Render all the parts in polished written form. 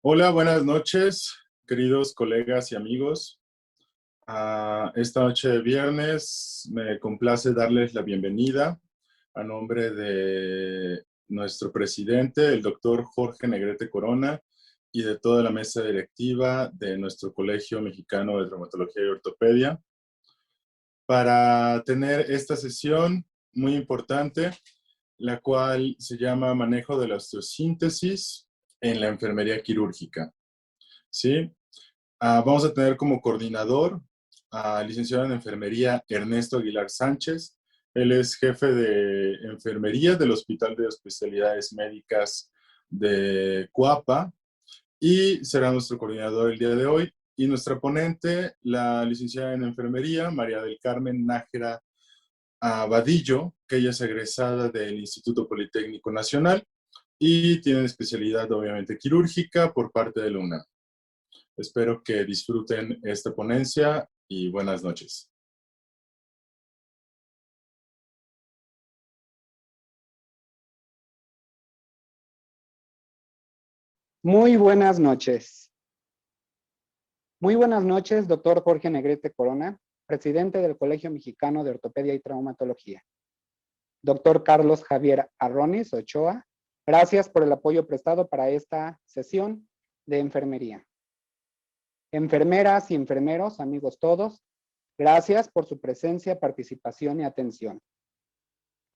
Hola, buenas noches, queridos colegas y amigos. Esta noche de viernes me complace darles la bienvenida a nombre de nuestro presidente, el doctor Jorge Negrete Corona, y de toda la mesa directiva de nuestro Colegio Mexicano de Traumatología y Ortopedia, para tener esta sesión muy importante, la cual se llama Manejo de la osteosíntesis en la enfermería quirúrgica. ¿Sí? Vamos a tener como coordinador al licenciado en enfermería Ernesto Aguilar Sánchez. Él es jefe de enfermería del Hospital de Especialidades Médicas de Coapa y será nuestro coordinador el día de hoy. Y nuestra ponente, la licenciada en enfermería María del Carmen Nájera Vadillo, que ella es egresada del Instituto Politécnico Nacional y tiene especialidad obviamente quirúrgica por parte de la UNAM. Espero que disfruten esta ponencia y buenas noches. Muy buenas noches. Muy buenas noches, doctor Jorge Negrete Corona, presidente del Colegio Mexicano de Ortopedia y Traumatología. Doctor Carlos Javier Arronis Ochoa, gracias por el apoyo prestado para esta sesión de enfermería. Enfermeras y enfermeros, amigos todos, gracias por su presencia, participación y atención.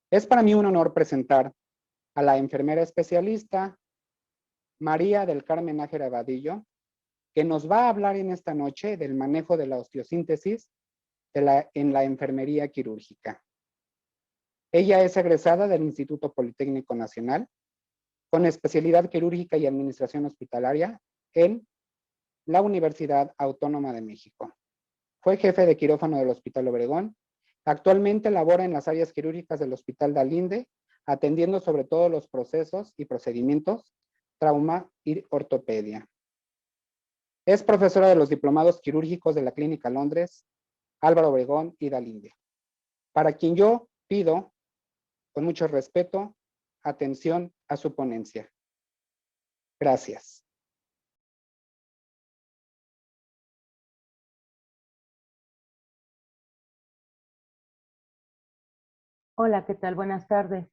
Es para mí un honor presentar a la enfermera especialista María del Carmen Nájera Vadillo, que nos va a hablar en esta noche del manejo de la osteosíntesis en la enfermería quirúrgica. Ella es egresada del Instituto Politécnico Nacional, con especialidad quirúrgica y administración hospitalaria en la Universidad Autónoma de México. Fue jefe de quirófano del Hospital Obregón. Actualmente labora en las áreas quirúrgicas del Hospital Dalinde, atendiendo sobre todo los procesos y procedimientos, trauma y ortopedia. Es profesora de los diplomados quirúrgicos de la Clínica Londres, Álvaro Obregón y Dalinde, para quien yo pido, con mucho respeto, atención a su ponencia. Gracias. Hola, ¿qué tal? Buenas tardes.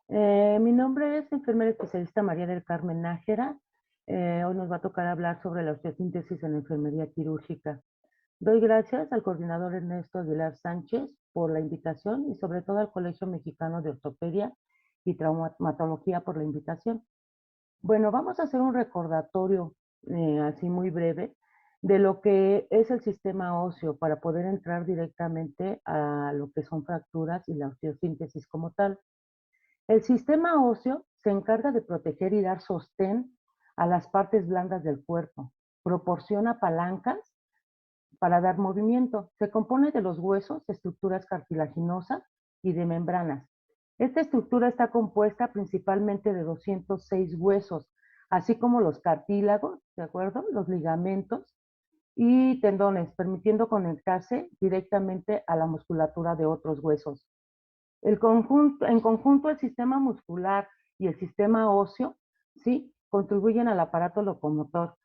Mi nombre es enfermera especialista María del Carmen Nájera. Hoy nos va a tocar hablar sobre la osteosíntesis en la enfermería quirúrgica. Doy gracias al coordinador Ernesto Aguilar Sánchez por la invitación y sobre todo al Colegio Mexicano de Ortopedia y Traumatología por la invitación. Bueno, vamos a hacer un recordatorio así muy breve de lo que es el sistema óseo para poder entrar directamente a lo que son fracturas y la osteosíntesis como tal. El sistema óseo se encarga de proteger y dar sostén a las partes blandas del cuerpo. Proporciona palancas para dar movimiento. Se compone de los huesos, estructuras cartilaginosas y de membranas. Esta estructura está compuesta principalmente de 206 huesos, así como los cartílagos, ¿de acuerdo? Los ligamentos y tendones, permitiendo conectarse directamente a la musculatura de otros huesos. En conjunto, el sistema muscular y el sistema óseo, ¿sí?, contribuyen al aparato locomotor,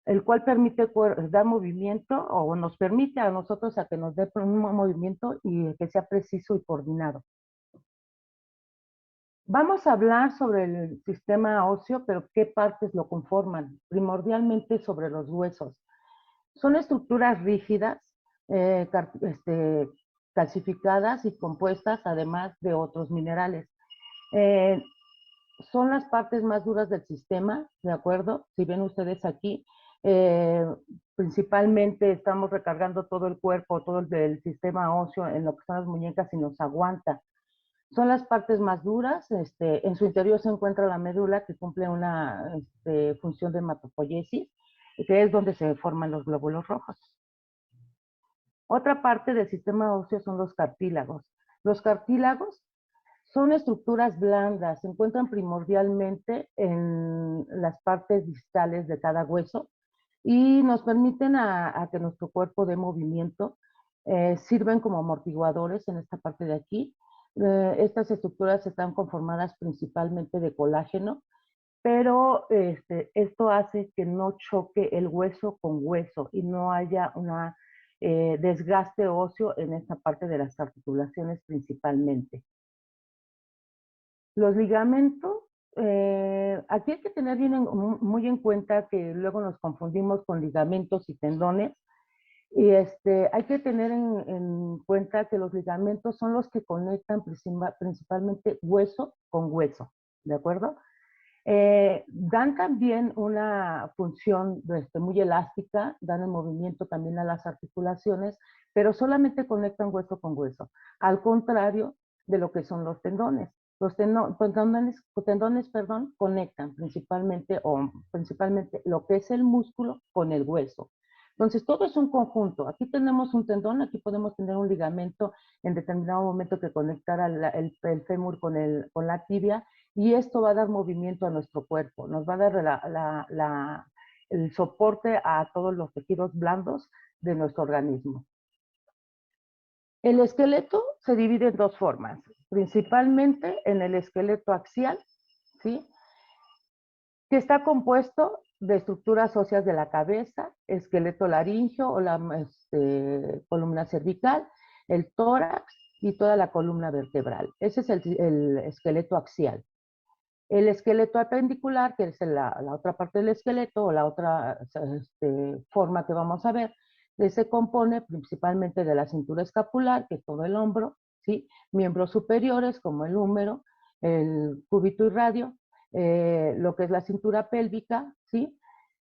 el cual permite dar movimiento o nos permite a nosotros a que nos dé un movimiento y que sea preciso y coordinado. Vamos a hablar sobre el sistema óseo, pero qué partes lo conforman, primordialmente sobre los huesos. Son estructuras rígidas, calcificadas y compuestas además de otros minerales. Son las partes más duras del sistema, ¿de acuerdo? Si ven ustedes aquí, principalmente estamos recargando todo el cuerpo, todo el sistema óseo en lo que son las muñecas y nos aguanta. Son las partes más duras, en su interior se encuentra la médula que cumple una función de hematopoiesis, que es donde se forman los glóbulos rojos. Otra parte del sistema óseo son los cartílagos. Los cartílagos son estructuras blandas, se encuentran primordialmente en las partes distales de cada hueso y nos permiten a que nuestro cuerpo dé movimiento, sirven como amortiguadores en esta parte de aquí. Estas estructuras están conformadas principalmente de colágeno pero esto hace que no choque el hueso con hueso y no haya una desgaste óseo en esta parte de las articulaciones principalmente. Los ligamentos, aquí hay que tener muy en cuenta que luego nos confundimos con ligamentos y tendones, y hay que tener en cuenta que los ligamentos son los que conectan principalmente hueso con hueso, ¿de acuerdo? Dan también una función muy elástica, dan el movimiento también a las articulaciones, pero solamente conectan hueso con hueso, al contrario de lo que son los tendones. Los tendones, perdón, conectan principalmente lo que es el músculo con el hueso. Entonces, todo es un conjunto. Aquí tenemos un tendón, aquí podemos tener un ligamento en determinado momento que conectara el fémur con la tibia, y esto va a dar movimiento a nuestro cuerpo, nos va a dar el soporte a todos los tejidos blandos de nuestro organismo. El esqueleto se divide en dos formas, principalmente en el esqueleto axial, ¿sí?, que está compuesto de estructuras óseas de la cabeza, esqueleto laríngeo o la columna cervical, el tórax y toda la columna vertebral. Ese es el esqueleto axial. El esqueleto apendicular, que es la otra parte del esqueleto o la otra forma que vamos a ver, se compone principalmente de la cintura escapular, que es todo el hombro, ¿sí?, miembros superiores como el húmero, el cúbito y radio, lo que es la cintura pélvica, ¿sí?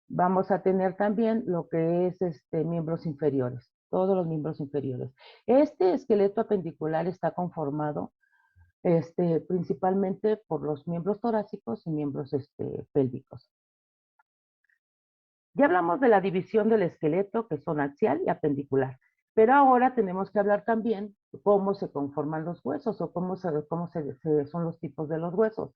Vamos a tener también lo que es miembros inferiores, todos los miembros inferiores. Este esqueleto apendicular está conformado principalmente por los miembros torácicos y miembros pélvicos. Ya hablamos de la división del esqueleto, que son axial y apendicular, pero ahora tenemos que hablar también de cómo se conforman los huesos o cómo son los tipos de los huesos.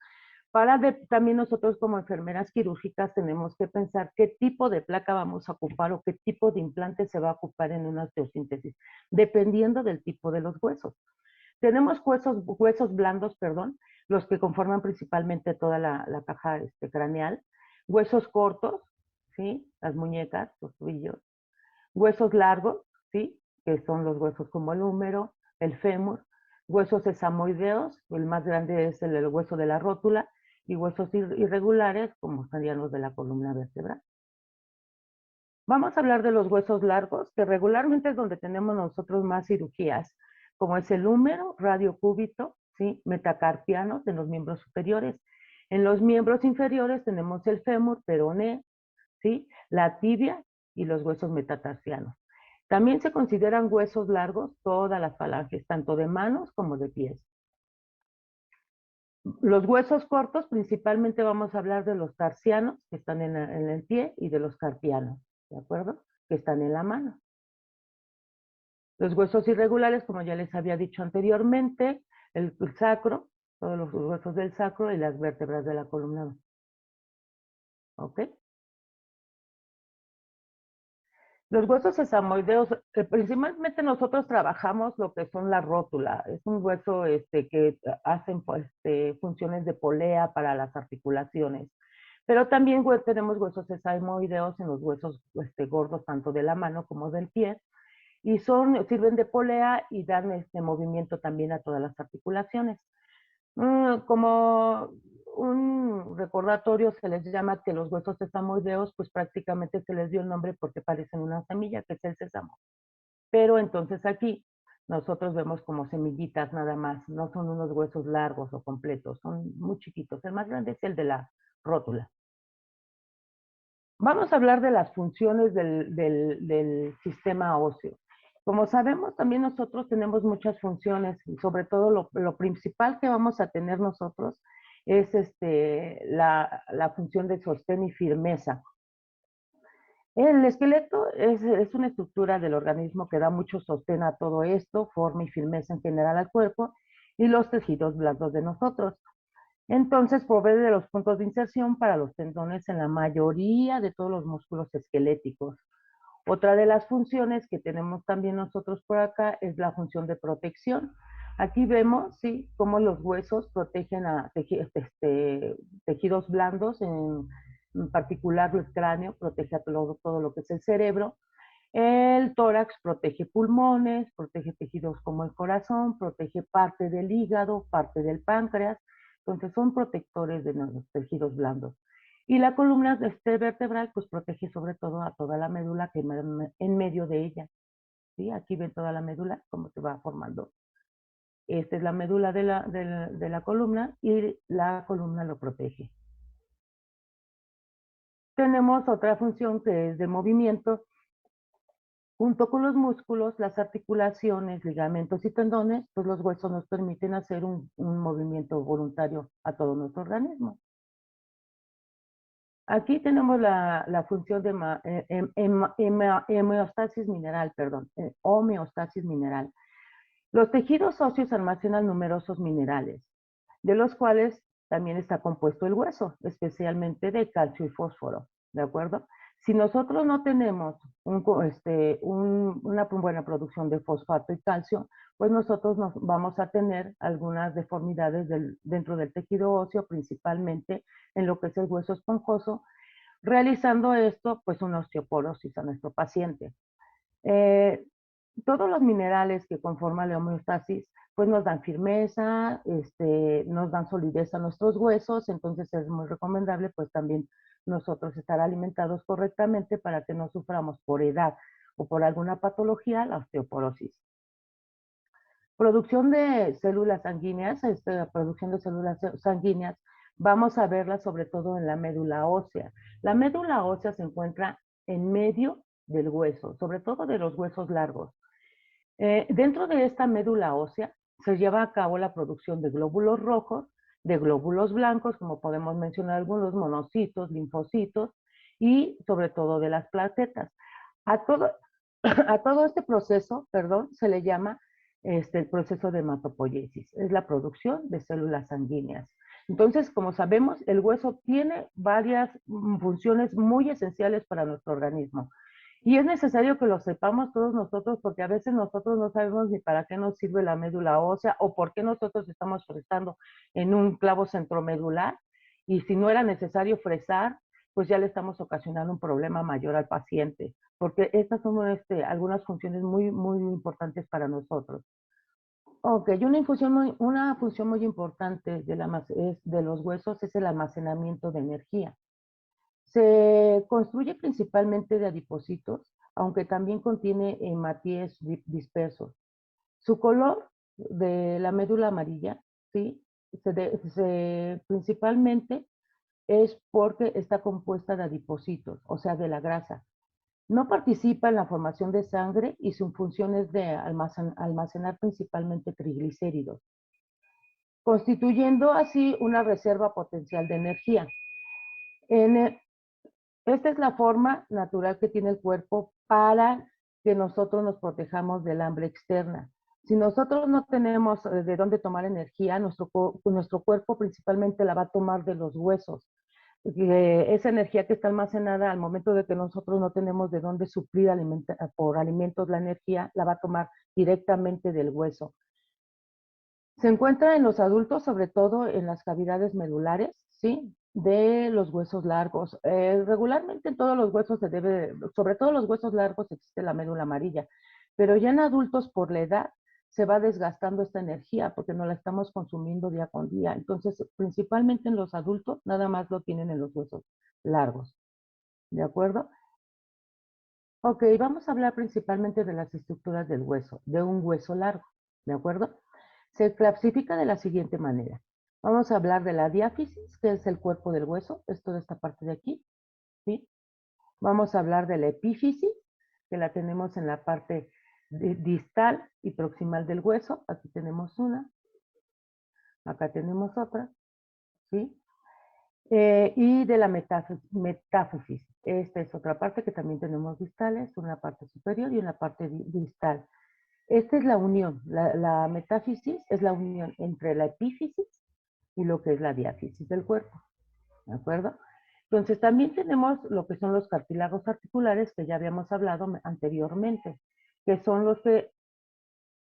También nosotros como enfermeras quirúrgicas tenemos que pensar qué tipo de placa vamos a ocupar o qué tipo de implante se va a ocupar en una osteosíntesis, dependiendo del tipo de los huesos. Tenemos huesos blandos, perdón, los que conforman principalmente toda la caja craneal, huesos cortos, ¿sí?, las muñecas, los tobillos, huesos largos, ¿sí?, que son los huesos como el húmero, el fémur, huesos sesamoideos, el más grande es el hueso de la rótula, y huesos irregulares, como serían los de la columna vertebral. Vamos a hablar de los huesos largos, que regularmente es donde tenemos nosotros más cirugías, como es el húmero, radiocúbito, ¿sí?, metacarpianos en los miembros superiores. En los miembros inferiores tenemos el fémur, peroné, ¿sí?, la tibia y los huesos metatarsianos. También se consideran huesos largos todas las falanges, tanto de manos como de pies. Los huesos cortos, principalmente vamos a hablar de los tarsianos, que están en el pie, y de los carpianos, ¿de acuerdo?, que están en la mano. Los huesos irregulares, como ya les había dicho anteriormente, el sacro, todos los huesos del sacro y las vértebras de la columna. ¿Ok? Los huesos sesamoideos, principalmente nosotros trabajamos lo que son la rótula. Es un hueso que hacen funciones de polea para las articulaciones. Pero también tenemos huesos sesamoideos en los huesos gordos, tanto de la mano como del pie. Y sirven de polea y dan movimiento también a todas las articulaciones. Como un recordatorio se les llama que los huesos sesamoideos, pues prácticamente se les dio el nombre porque parecen una semilla, que es el sésamo. Pero entonces aquí nosotros vemos como semillitas nada más, no son unos huesos largos o completos, son muy chiquitos. El más grande es el de la rótula. Vamos a hablar de las funciones del sistema óseo. Como sabemos, también nosotros tenemos muchas funciones y sobre todo lo principal que vamos a tener nosotros es la función de sostén y firmeza. El esqueleto es una estructura del organismo que da mucho sostén a todo esto, forma y firmeza en general al cuerpo y los tejidos blandos de nosotros. Entonces provee de los puntos de inserción para los tendones en la mayoría de todos los músculos esqueléticos. Otra de las funciones que tenemos también nosotros por acá es la función de protección. Aquí vemos, sí, cómo los huesos protegen a tejidos blandos, en particular el cráneo protege a todo lo que es el cerebro. El tórax protege pulmones, protege tejidos como el corazón, protege parte del hígado, parte del páncreas. Entonces son protectores de los tejidos blandos. Y la columna vertebral pues protege sobre todo a toda la médula que en medio de ella. ¿Sí? Aquí ven toda la médula, cómo se va formando. Esta es la médula de la columna y la columna lo protege. Tenemos otra función que es de movimiento. Junto con los músculos, las articulaciones, ligamentos y tendones, pues los huesos nos permiten hacer un movimiento voluntario a todo nuestro organismo. Aquí tenemos la función de homeostasis mineral, homeostasis mineral. Los tejidos óseos almacenan numerosos minerales, de los cuales también está compuesto el hueso, especialmente de calcio y fósforo, ¿de acuerdo? Si nosotros no tenemos una buena producción de fosfato y calcio, pues nosotros vamos a tener algunas deformidades dentro del tejido óseo, principalmente en lo que es el hueso esponjoso, realizando esto, pues una osteoporosis a nuestro paciente. Todos los minerales que conforman la homeostasis, pues nos dan firmeza, nos dan solidez a nuestros huesos, entonces es muy recomendable pues también nosotros estar alimentados correctamente para que no suframos por edad o por alguna patología la osteoporosis. Producción de células sanguíneas, producción de células sanguíneas, vamos a verla sobre todo en la médula ósea. La médula ósea se encuentra en medio del hueso, sobre todo de los huesos largos. Dentro de esta médula ósea se lleva a cabo la producción de glóbulos rojos, de glóbulos blancos, como podemos mencionar algunos, monocitos, linfocitos, y sobre todo de las plaquetas. A todo este proceso, se le llama el proceso de hematopoiesis. Es la producción de células sanguíneas. Entonces, como sabemos, el hueso tiene varias funciones muy esenciales para nuestro organismo. Y es necesario que lo sepamos todos nosotros, porque a veces nosotros no sabemos ni para qué nos sirve la médula ósea o por qué nosotros estamos fresando en un clavo centromedular. Y si no era necesario fresar, pues ya le estamos ocasionando un problema mayor al paciente, porque estas son algunas funciones muy, muy importantes para nosotros. Ok, una función muy importante de los huesos es el almacenamiento de energía. Se construye principalmente de adipocitos, aunque también contiene hematíes dispersos. Su color de la médula amarilla, ¿sí? Principalmente es porque está compuesta de adipocitos, o sea, de la grasa. No participa en la formación de sangre y su función es de almacenar principalmente triglicéridos, constituyendo así una reserva potencial de energía. Esta es la forma natural que tiene el cuerpo para que nosotros nos protejamos del hambre externa. Si nosotros no tenemos de dónde tomar energía, nuestro cuerpo principalmente la va a tomar de los huesos. Esa energía que está almacenada al momento de que nosotros no tenemos de dónde suplir por alimentos la energía, la va a tomar directamente del hueso. Se encuentra en los adultos, sobre todo en las cavidades medulares, ¿sí? De los huesos largos. Regularmente en todos los huesos sobre todo los huesos largos existe la médula amarilla, pero ya en adultos por la edad se va desgastando esta energía porque no la estamos consumiendo día con día. Entonces, principalmente en los adultos, nada más lo tienen en los huesos largos. ¿De acuerdo? Ok, vamos a hablar principalmente de las estructuras del hueso, de un hueso largo. ¿De acuerdo? Se clasifica de la siguiente manera. Vamos a hablar de la diáfisis, que es el cuerpo del hueso, es toda esta parte de aquí, ¿sí? Vamos a hablar de la epífisis, que la tenemos en la parte distal y proximal del hueso. Aquí tenemos una, acá tenemos otra, ¿sí? Y de la metáfisis. Esta es otra parte que también tenemos distales, una parte superior y una parte distal. Esta es la unión, la metáfisis es la unión entre la epífisis y lo que es la diáfisis del cuerpo, ¿de acuerdo? Entonces también tenemos lo que son los cartílagos articulares que ya habíamos hablado anteriormente, que son los que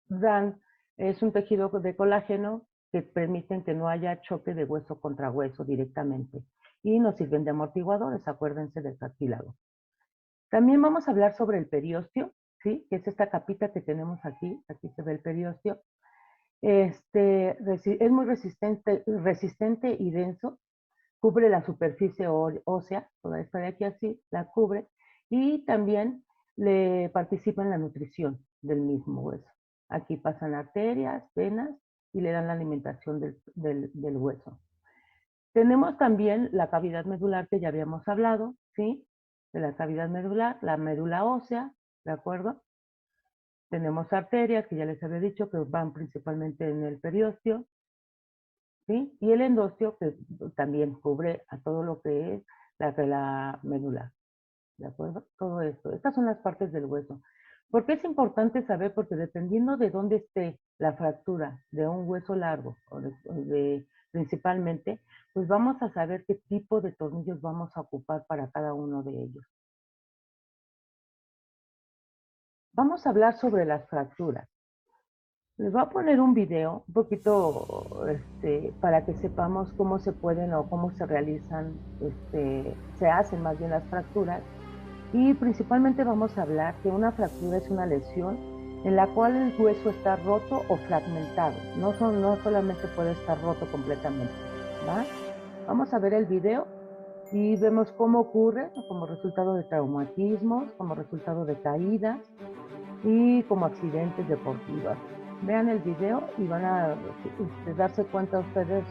dan Es un tejido de colágeno que permiten que no haya choque de hueso contra hueso directamente. Y nos sirven de amortiguadores, acuérdense del cartílago. También vamos a hablar sobre el periósteo, ¿sí? Que es esta capita que tenemos aquí. Aquí se ve el periósteo. Es muy resistente y denso. Cubre la superficie ósea, toda esta de aquí así, la cubre. Y también le participa en la nutrición del mismo hueso. Aquí pasan arterias, venas y le dan la alimentación del hueso. Tenemos también la cavidad medular que ya habíamos hablado, ¿sí? De la cavidad medular, la médula ósea, ¿de acuerdo? Tenemos arterias, que ya les había dicho, que van principalmente en el periósteo, ¿sí? Y el endosteo, que también cubre a todo lo que es la médula, ¿de acuerdo? Todo esto. Estas son las partes del hueso. ¿Por qué es importante saber? Porque dependiendo de dónde esté la fractura de un hueso largo, principalmente, pues vamos a saber qué tipo de tornillos vamos a ocupar para cada uno de ellos. Vamos a hablar sobre las fracturas. Les voy a poner un video un poquito para que sepamos cómo se pueden o cómo se realizan, se hacen más bien las fracturas. Y principalmente vamos a hablar que una fractura es una lesión en la cual el hueso está roto o fragmentado. No solamente puede estar roto completamente, ¿va? Vamos a ver el video y vemos cómo ocurre como resultado de traumatismos, como resultado de caídas y como accidentes deportivos. Vean el video y van a darse cuenta ustedes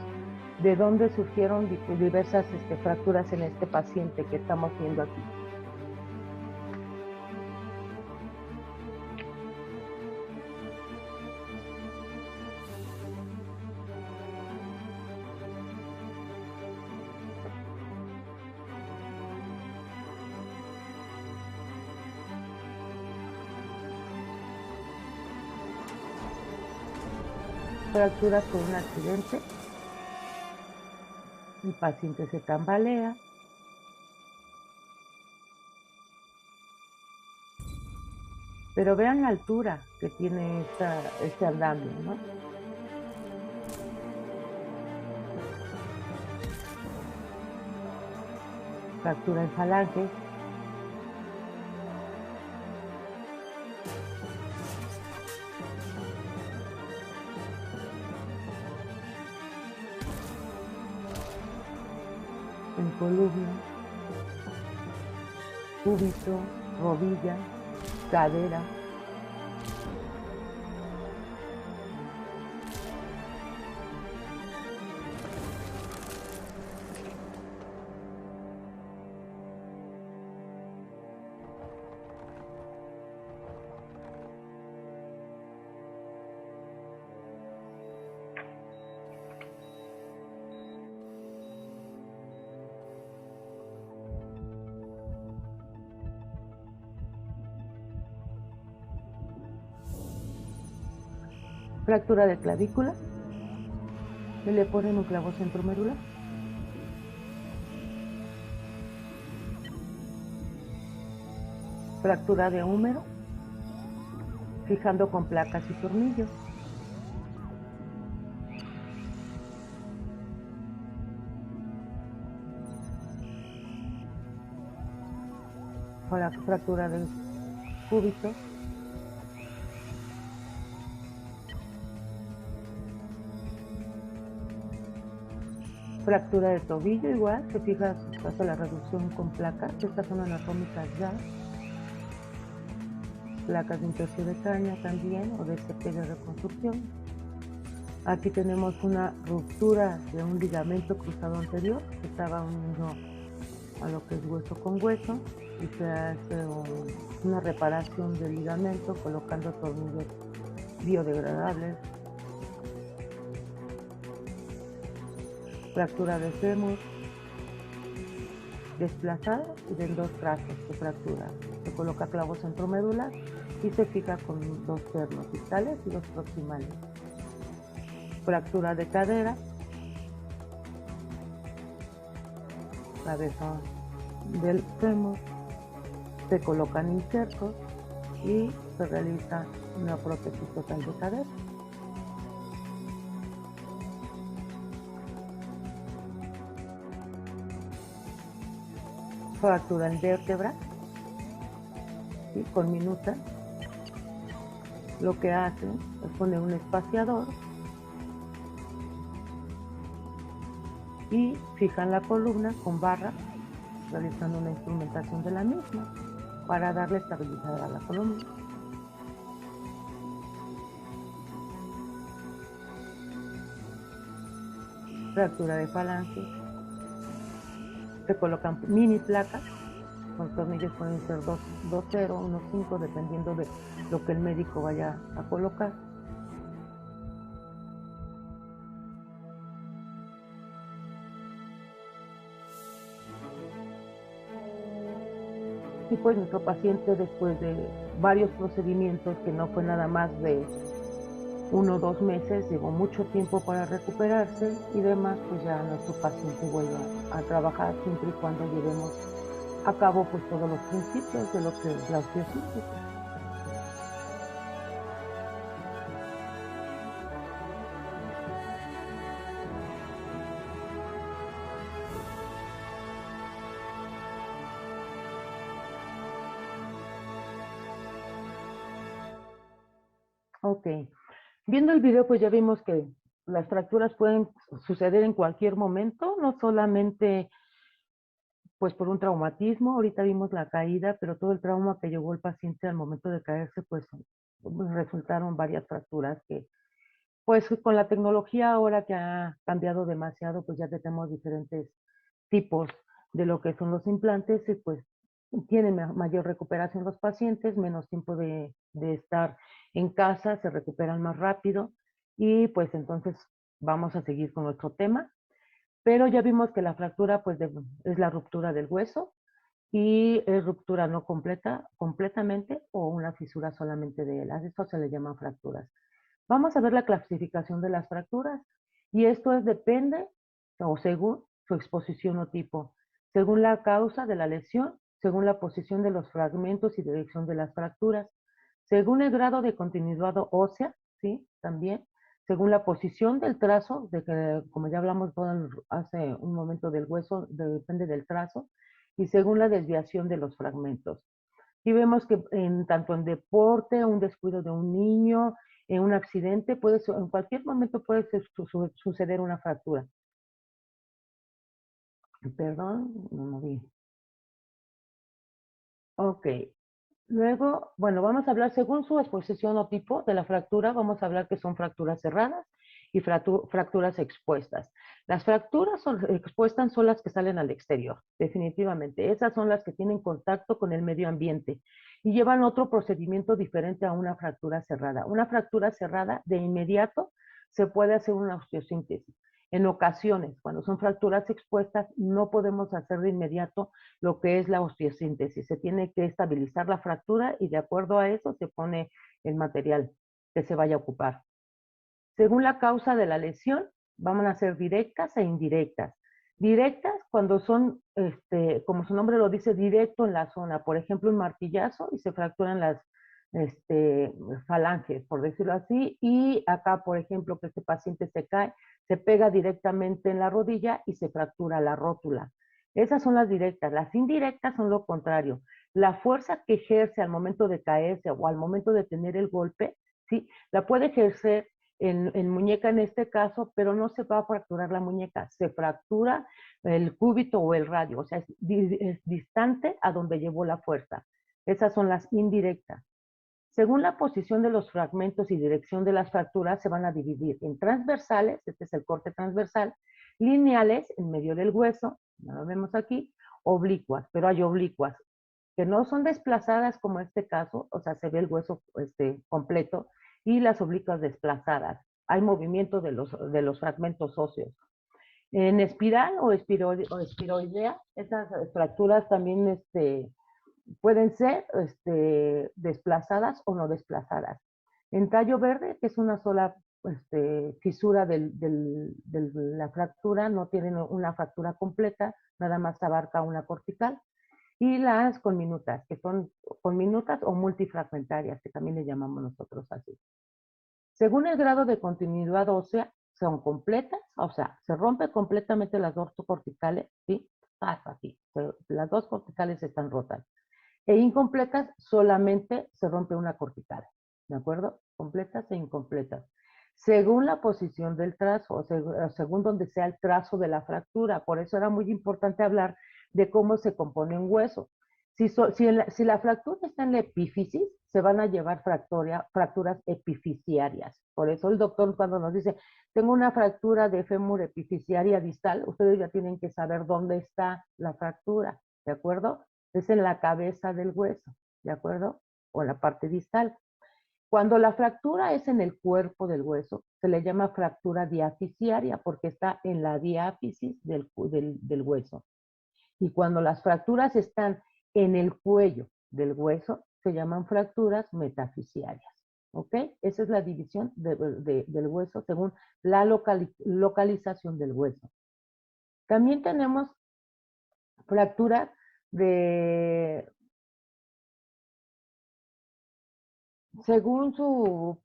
de dónde surgieron diversas fracturas en este paciente que estamos viendo aquí. Fracturas por un accidente, el paciente se tambalea, pero vean la altura que tiene este andamio, ¿no? Fractura en falange, en columna, cúbito, rodilla, cadera. Fractura de clavícula, y le ponen un clavo centromedular. Fractura de húmero, fijando con placas y tornillos. Fractura del cúbito. Fractura de tobillo igual, se fija hasta la reducción con placas. Estas son anatómicas ya. Placas de inserción de caña también, o de CP de reconstrucción. Aquí tenemos una ruptura de un ligamento cruzado anterior que estaba unido a lo que es hueso con hueso, y se hace una reparación del ligamento colocando tornillos biodegradables. Fractura de fémur, desplazada y de dos trazos de fractura. Se coloca clavo centromedular y se fija con dos pernos distales y dos proximales. Fractura de cadera, cabeza del fémur, se colocan injertos y se realiza una prótesis total de cadera. fractura en vértebra, ¿sí? Con minutas. Lo que hacen es poner un espaciador y fijan la columna con barras, realizando una instrumentación de la misma para darle estabilidad a la columna. Fractura de falange. Se colocan mini placas, los tornillos pueden ser 2.0, 1.5, dependiendo de lo que el médico vaya a colocar. Y pues nuestro paciente, después de varios procedimientos, que no fue nada más de 1 o 2 meses, llevó mucho tiempo para recuperarse y demás, pues ya nuestro paciente vuelve a trabajar siempre y cuando llevemos a cabo pues todos los principios de lo que es la osteosíntesis. Ok, viendo el video pues ya vimos que las fracturas pueden suceder en cualquier momento, no solamente pues por un traumatismo. Ahorita vimos la caída, pero todo el trauma que llevó el paciente al momento de caerse, pues resultaron varias fracturas que, pues con la tecnología ahora que ha cambiado demasiado, pues ya tenemos diferentes tipos de lo que son los implantes y pues tienen mayor recuperación los pacientes, menos tiempo de estar en casa, se recuperan más rápido y pues entonces vamos a seguir con nuestro tema. Pero ya vimos que la fractura pues es la ruptura del hueso y es ruptura no completa, completamente, o una fisura solamente de él. A esto se le llaman fracturas. Vamos a ver la clasificación de las fracturas y esto depende o según su exposición o tipo, según la causa de la lesión, según la posición de los fragmentos y dirección de las fracturas, según el grado de continuidad ósea, ¿sí? También, según la posición del trazo, de que, como ya hablamos hace un momento del hueso, depende del trazo, y según la desviación de los fragmentos. Y vemos que tanto en deporte, un descuido de un niño, en un accidente, en cualquier momento puede suceder una fractura. Perdón, no me vi. Ok. Luego, bueno, vamos a hablar según su exposición o tipo de la fractura, vamos a hablar que son fracturas cerradas y fracturas expuestas. Las fracturas expuestas son las que salen al exterior, definitivamente. Esas son las que tienen contacto con el medio ambiente y llevan otro procedimiento diferente a una fractura cerrada. Una fractura cerrada, de inmediato, se puede hacer una osteosíntesis. En ocasiones, cuando son fracturas expuestas, no podemos hacer de inmediato lo que es la osteosíntesis. Se tiene que estabilizar la fractura y de acuerdo a eso se pone el material que se vaya a ocupar. Según la causa de la lesión, van a ser directas e indirectas. Directas cuando son, como su nombre lo dice, directo en la zona. Por ejemplo, un martillazo y se fracturan las falanges, por decirlo así. Y acá, por ejemplo, que este paciente se cae, se pega directamente en la rodilla y se fractura la rótula. Esas son las directas. Las indirectas son lo contrario. La fuerza que ejerce al momento de caerse o al momento de tener el golpe, ¿sí? La puede ejercer en muñeca en este caso, pero no se va a fracturar la muñeca, se fractura el cúbito o el radio, o sea, es distante a donde llevó la fuerza. Esas son las indirectas. Según la posición de los fragmentos y dirección de las fracturas, se van a dividir en transversales, este es el corte transversal, lineales en medio del hueso, ya lo vemos aquí, oblicuas, pero hay oblicuas que no son desplazadas como este caso, o sea, se ve el hueso completo, y las oblicuas desplazadas. Hay movimiento de los fragmentos óseos. En espiral o espiroidea, esas fracturas también pueden ser desplazadas o no desplazadas. En tallo verde, que es una sola fisura de la fractura, no tienen una fractura completa, nada más abarca una cortical. Y las conminutas, que son conminutas o multifragmentarias, que también le llamamos nosotros así. Según el grado de continuidad ósea, son completas, o sea, se rompe completamente las ortocorticales, ¿sí? Pasa aquí. Las dos corticales están rotas. E incompletas solamente se rompe una cortical, ¿de acuerdo? Completas e incompletas. Según la posición del trazo, o según donde sea el trazo de la fractura. Por eso era muy importante hablar de cómo se compone un hueso. Si la fractura está en la epífisis, se van a llevar fracturas epifisiarias. Por eso el doctor cuando nos dice, tengo una fractura de fémur epifisiaria distal, ustedes ya tienen que saber dónde está la fractura, ¿de acuerdo? Es en la cabeza del hueso, ¿de acuerdo? O en la parte distal. Cuando la fractura es en el cuerpo del hueso, se le llama fractura diafisiaria porque está en la diáfisis del hueso. Y cuando las fracturas están en el cuello del hueso, se llaman fracturas metafisiarias. ¿Ok? Esa es la división del hueso según la localización del hueso. También tenemos fracturas según su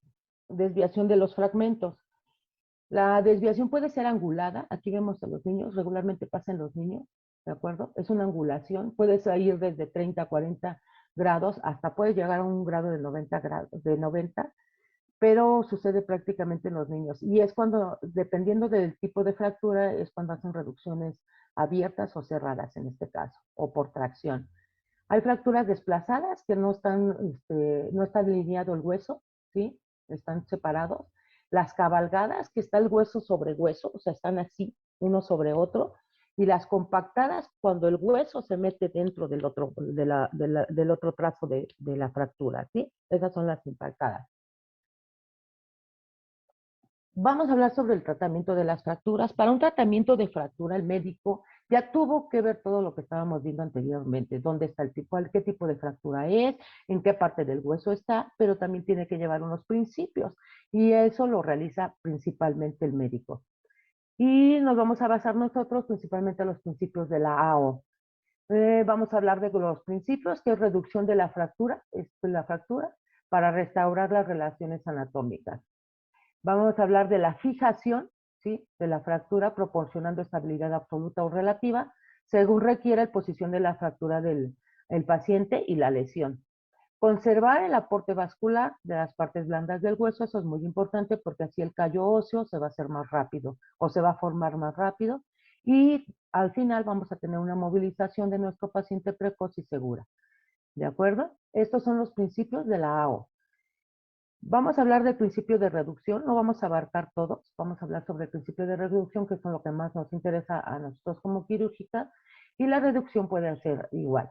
desviación de los fragmentos. La desviación puede ser angulada, aquí vemos a los niños, regularmente pasa en los niños, ¿de acuerdo? Es una angulación, puede ir desde 30 a 40 grados, hasta puede llegar a un grado de 90 grados, pero sucede prácticamente en los niños. Y es cuando, dependiendo del tipo de fractura, es cuando hacen reducciones abiertas o cerradas en este caso, o por tracción. Hay fracturas desplazadas que no están alineado el hueso, ¿sí? Están separados. Las cabalgadas, que está el hueso sobre hueso, o sea, están así, uno sobre otro. Y las compactadas, cuando el hueso se mete dentro del otro, del otro trazo de la fractura, ¿sí? Esas son las impactadas. Vamos a hablar sobre el tratamiento de las fracturas. Para un tratamiento de fractura, el médico ya tuvo que ver todo lo que estábamos viendo anteriormente, dónde está el tipo, qué tipo de fractura es, en qué parte del hueso está, pero también tiene que llevar unos principios y eso lo realiza principalmente el médico. Y nos vamos a basar nosotros principalmente en los principios de la AO. Vamos a hablar de los principios, que es reducción de la fractura para restaurar las relaciones anatómicas. Vamos a hablar de la fijación, ¿sí? De la fractura, proporcionando estabilidad absoluta o relativa, según requiera la posición de la fractura del paciente y la lesión. Conservar el aporte vascular de las partes blandas del hueso, eso es muy importante porque así el callo óseo se va a hacer más rápido o se va a formar más rápido y al final vamos a tener una movilización de nuestro paciente precoz y segura. ¿De acuerdo? Estos son los principios de la AO. Vamos a hablar del principio de reducción, no vamos a abarcar todos, vamos a hablar sobre el principio de reducción, que es lo que más nos interesa a nosotros como quirúrgicas, y la reducción puede ser igual,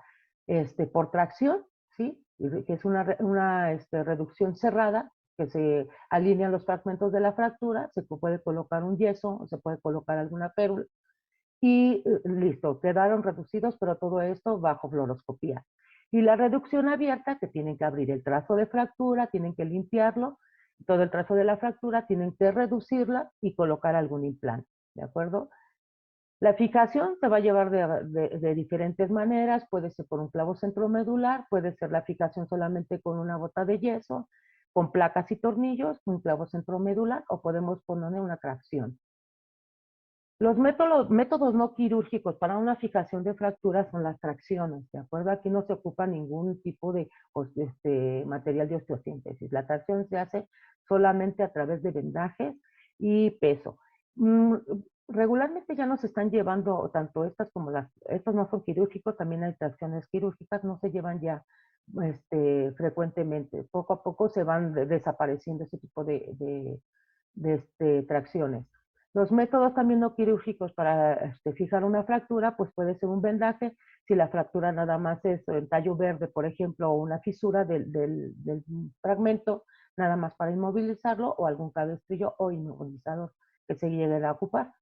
por tracción, ¿sí? Que es una reducción cerrada, que se alinean los fragmentos de la fractura, se puede colocar un yeso, o se puede colocar alguna férula, y listo, quedaron reducidos, pero todo esto bajo fluoroscopía. Y la reducción abierta, que tienen que abrir el trazo de fractura, tienen que limpiarlo, todo el trazo de la fractura, tienen que reducirla y colocar algún implante, ¿de acuerdo? La fijación se va a llevar de diferentes maneras, puede ser por un clavo centromedular, puede ser la fijación solamente con una bota de yeso, con placas y tornillos, un clavo centromedular, o podemos ponerle una tracción. Los métodos no quirúrgicos para una fijación de fracturas son las tracciones, ¿de acuerdo? Aquí no se ocupa ningún tipo de material de osteosíntesis. La tracción se hace solamente a través de vendajes y peso. Regularmente ya no se están llevando tanto estas como estos no son quirúrgicos, también hay tracciones quirúrgicas, no se llevan ya frecuentemente. Poco a poco se van desapareciendo ese tipo de tracciones. Los métodos también no quirúrgicos para fijar una fractura, pues puede ser un vendaje, si la fractura nada más es en tallo verde, por ejemplo, o una fisura del fragmento, nada más para inmovilizarlo, o algún cabestrillo o inmovilizador que se llegue a ocupar.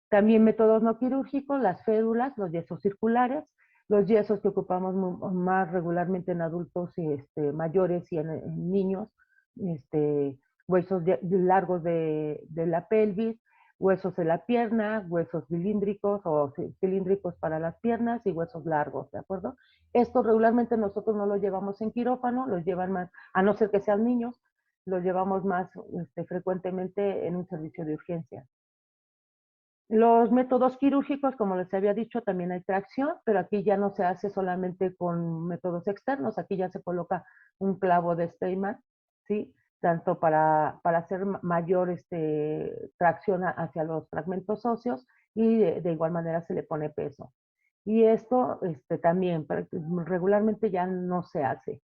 También métodos no quirúrgicos, las férulas, los yesos circulares, los yesos que ocupamos más regularmente en adultos mayores y en niños, huesos largos de la pelvis, huesos de la pierna, huesos cilíndricos o cilíndricos para las piernas y huesos largos, ¿de acuerdo? Esto regularmente nosotros no lo llevamos en quirófano, los llevan más, a no ser que sean niños, los llevamos más frecuentemente en un servicio de urgencia. Los métodos quirúrgicos, como les había dicho, también hay tracción, pero aquí ya no se hace solamente con métodos externos, aquí ya se coloca un clavo de Steinmann, ¿sí? Tanto para hacer mayor tracción hacia los fragmentos óseos y de igual manera se le pone peso. Y esto también regularmente ya no se hace.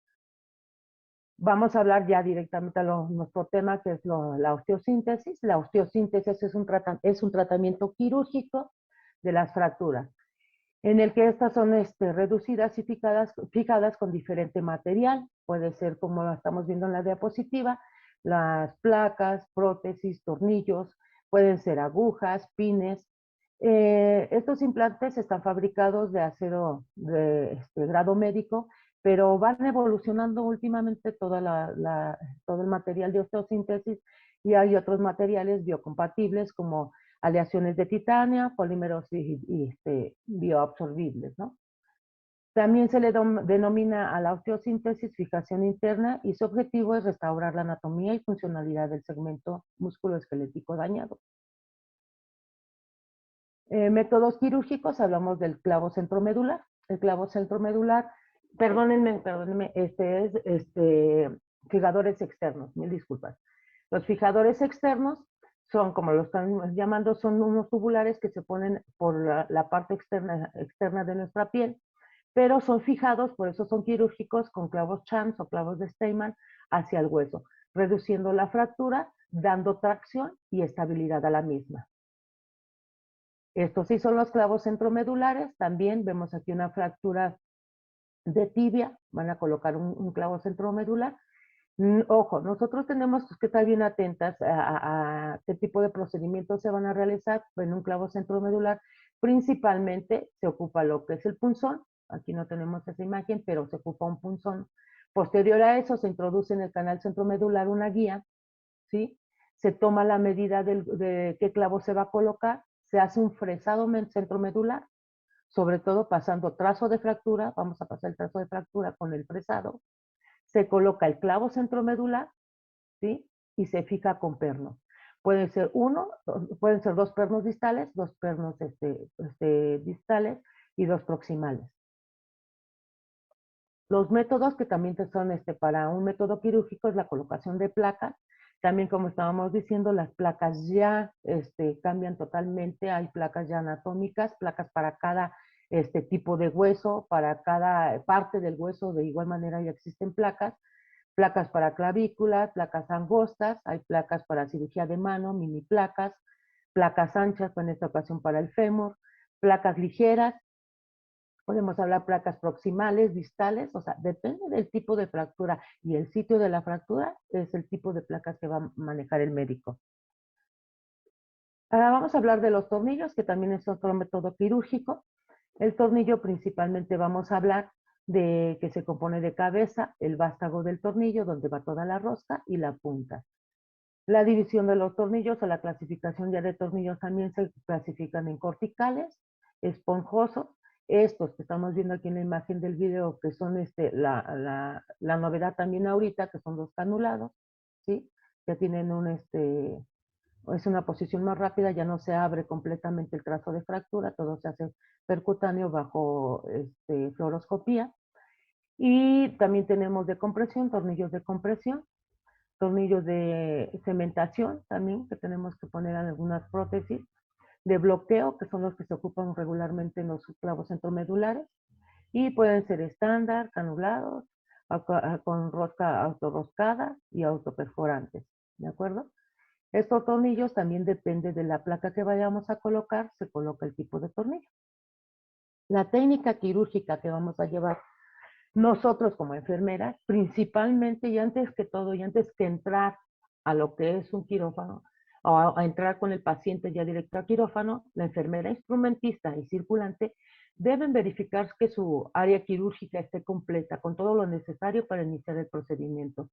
Vamos a hablar ya directamente a nuestro tema, que es la osteosíntesis. La osteosíntesis es un tratamiento quirúrgico de las fracturas, en el que estas son reducidas y fijadas con diferente material. Puede ser, como lo estamos viendo en la diapositiva, las placas, prótesis, tornillos, pueden ser agujas, pines. Estos implantes están fabricados de acero de grado médico, pero van evolucionando últimamente todo el material de osteosíntesis y hay otros materiales biocompatibles como aleaciones de titanio, polímeros bioabsorbibles, ¿no? También se le denomina a la osteosíntesis fijación interna y su objetivo es restaurar la anatomía y funcionalidad del segmento musculoesquelético dañado. Métodos quirúrgicos, hablamos del clavo centromedular. El clavo centromedular, perdónenme, fijadores externos, mil disculpas. Los fijadores externos son, como lo están llamando, son unos tubulares que se ponen por la parte externa de nuestra piel, pero son fijados, por eso son quirúrgicos, con clavos Chams o clavos de Steinmann hacia el hueso, reduciendo la fractura, dando tracción y estabilidad a la misma. Estos sí son los clavos centromedulares. También vemos aquí una fractura de tibia. Van a colocar un clavo centromedular. Ojo, nosotros tenemos que estar bien atentas a qué tipo de procedimientos se van a realizar en un clavo centromedular. Principalmente se ocupa lo que es el punzón. Aquí no tenemos esa imagen, pero se ocupa un punzón. Posterior a eso se introduce en el canal centromedular una guía, ¿sí? Se toma la medida de qué clavo se va a colocar, se hace un fresado centromedular, sobre todo pasando trazo de fractura, vamos a pasar el trazo de fractura con el fresado, se coloca el clavo centromedular, ¿sí? Y se fija con pernos. Pueden ser pueden ser dos pernos distales, dos pernos distales y dos proximales. Los métodos que también son para un método quirúrgico es la colocación de placas. También, como estábamos diciendo, las placas ya cambian totalmente. Hay placas ya anatómicas, placas para cada tipo de hueso, para cada parte del hueso, de igual manera ya existen placas. Placas para clavículas, placas angostas, hay placas para cirugía de mano, mini placas, placas anchas, en esta ocasión para el fémur, placas ligeras. Podemos hablar placas proximales, distales, o sea, depende del tipo de fractura y el sitio de la fractura es el tipo de placas que va a manejar el médico. Ahora vamos a hablar de los tornillos, que también es otro método quirúrgico. El tornillo principalmente vamos a hablar de que se compone de cabeza, el vástago del tornillo, donde va toda la rosca, y la punta. La división de los tornillos o la clasificación ya de tornillos también se clasifican en corticales, esponjosos. Estos que estamos viendo aquí en la imagen del video, que son la novedad también ahorita, que son los canulados, ¿sí? Ya tienen es una posición más rápida, ya no se abre completamente el trazo de fractura, todo se hace percutáneo bajo fluoroscopía. Y también tenemos de compresión, tornillos de compresión, tornillos de cementación también, que tenemos que poner en algunas prótesis, de bloqueo, que son los que se ocupan regularmente en los clavos centromedulares, y pueden ser estándar, canulados, con rosca autorroscada y autoperforantes, ¿de acuerdo? Estos tornillos también depende de la placa que vayamos a colocar, se coloca el tipo de tornillo. La técnica quirúrgica que vamos a llevar nosotros como enfermeras, principalmente y antes que todo, y antes que entrar a lo que es un quirófano, o a entrar con el paciente ya directo a quirófano, la enfermera instrumentista y circulante deben verificar que su área quirúrgica esté completa, con todo lo necesario para iniciar el procedimiento.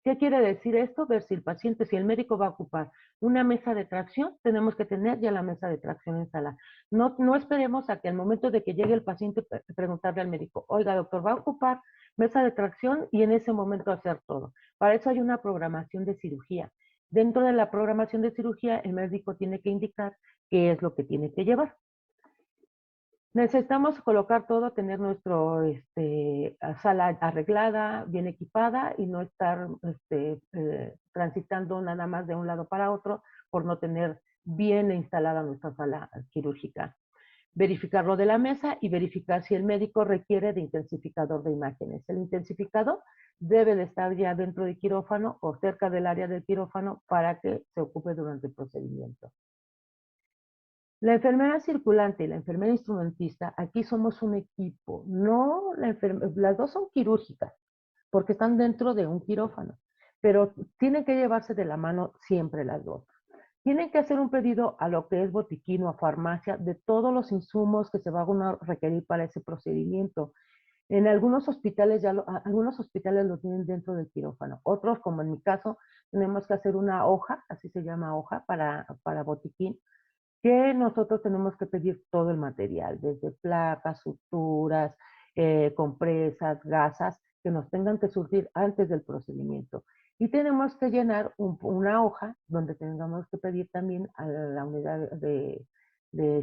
¿Qué quiere decir esto? Ver si el paciente, si el médico va a ocupar una mesa de tracción, tenemos que tener ya la mesa de tracción instalada. No esperemos a que al momento de que llegue el paciente preguntarle al médico, oiga doctor, ¿va a ocupar mesa de tracción? Y en ese momento hacer todo. Para eso hay una programación de cirugía. Dentro de la programación de cirugía, el médico tiene que indicar qué es lo que tiene que llevar. Necesitamos colocar todo, tener nuestro sala arreglada, bien equipada y no estar transitando nada más de un lado para otro por no tener bien instalada nuestra sala quirúrgica. Verificar lo de la mesa y verificar si el médico requiere de intensificador de imágenes. El intensificador debe de estar ya dentro del quirófano o cerca del área del quirófano para que se ocupe durante el procedimiento. La enfermera circulante y la enfermera instrumentista, aquí somos un equipo. No, las dos son quirúrgicas, porque están dentro de un quirófano, pero tienen que llevarse de la mano siempre las dos. Tienen que hacer un pedido a lo que es botiquín o a farmacia de todos los insumos que se van a requerir para ese procedimiento. En algunos hospitales algunos hospitales lo tienen dentro del quirófano. Otros, como en mi caso, tenemos que hacer una hoja, así se llama hoja, para botiquín, que nosotros tenemos que pedir todo el material, desde placas, suturas, compresas, gasas, que nos tengan que surtir antes del procedimiento. Y tenemos que llenar una hoja donde tengamos que pedir también a la unidad de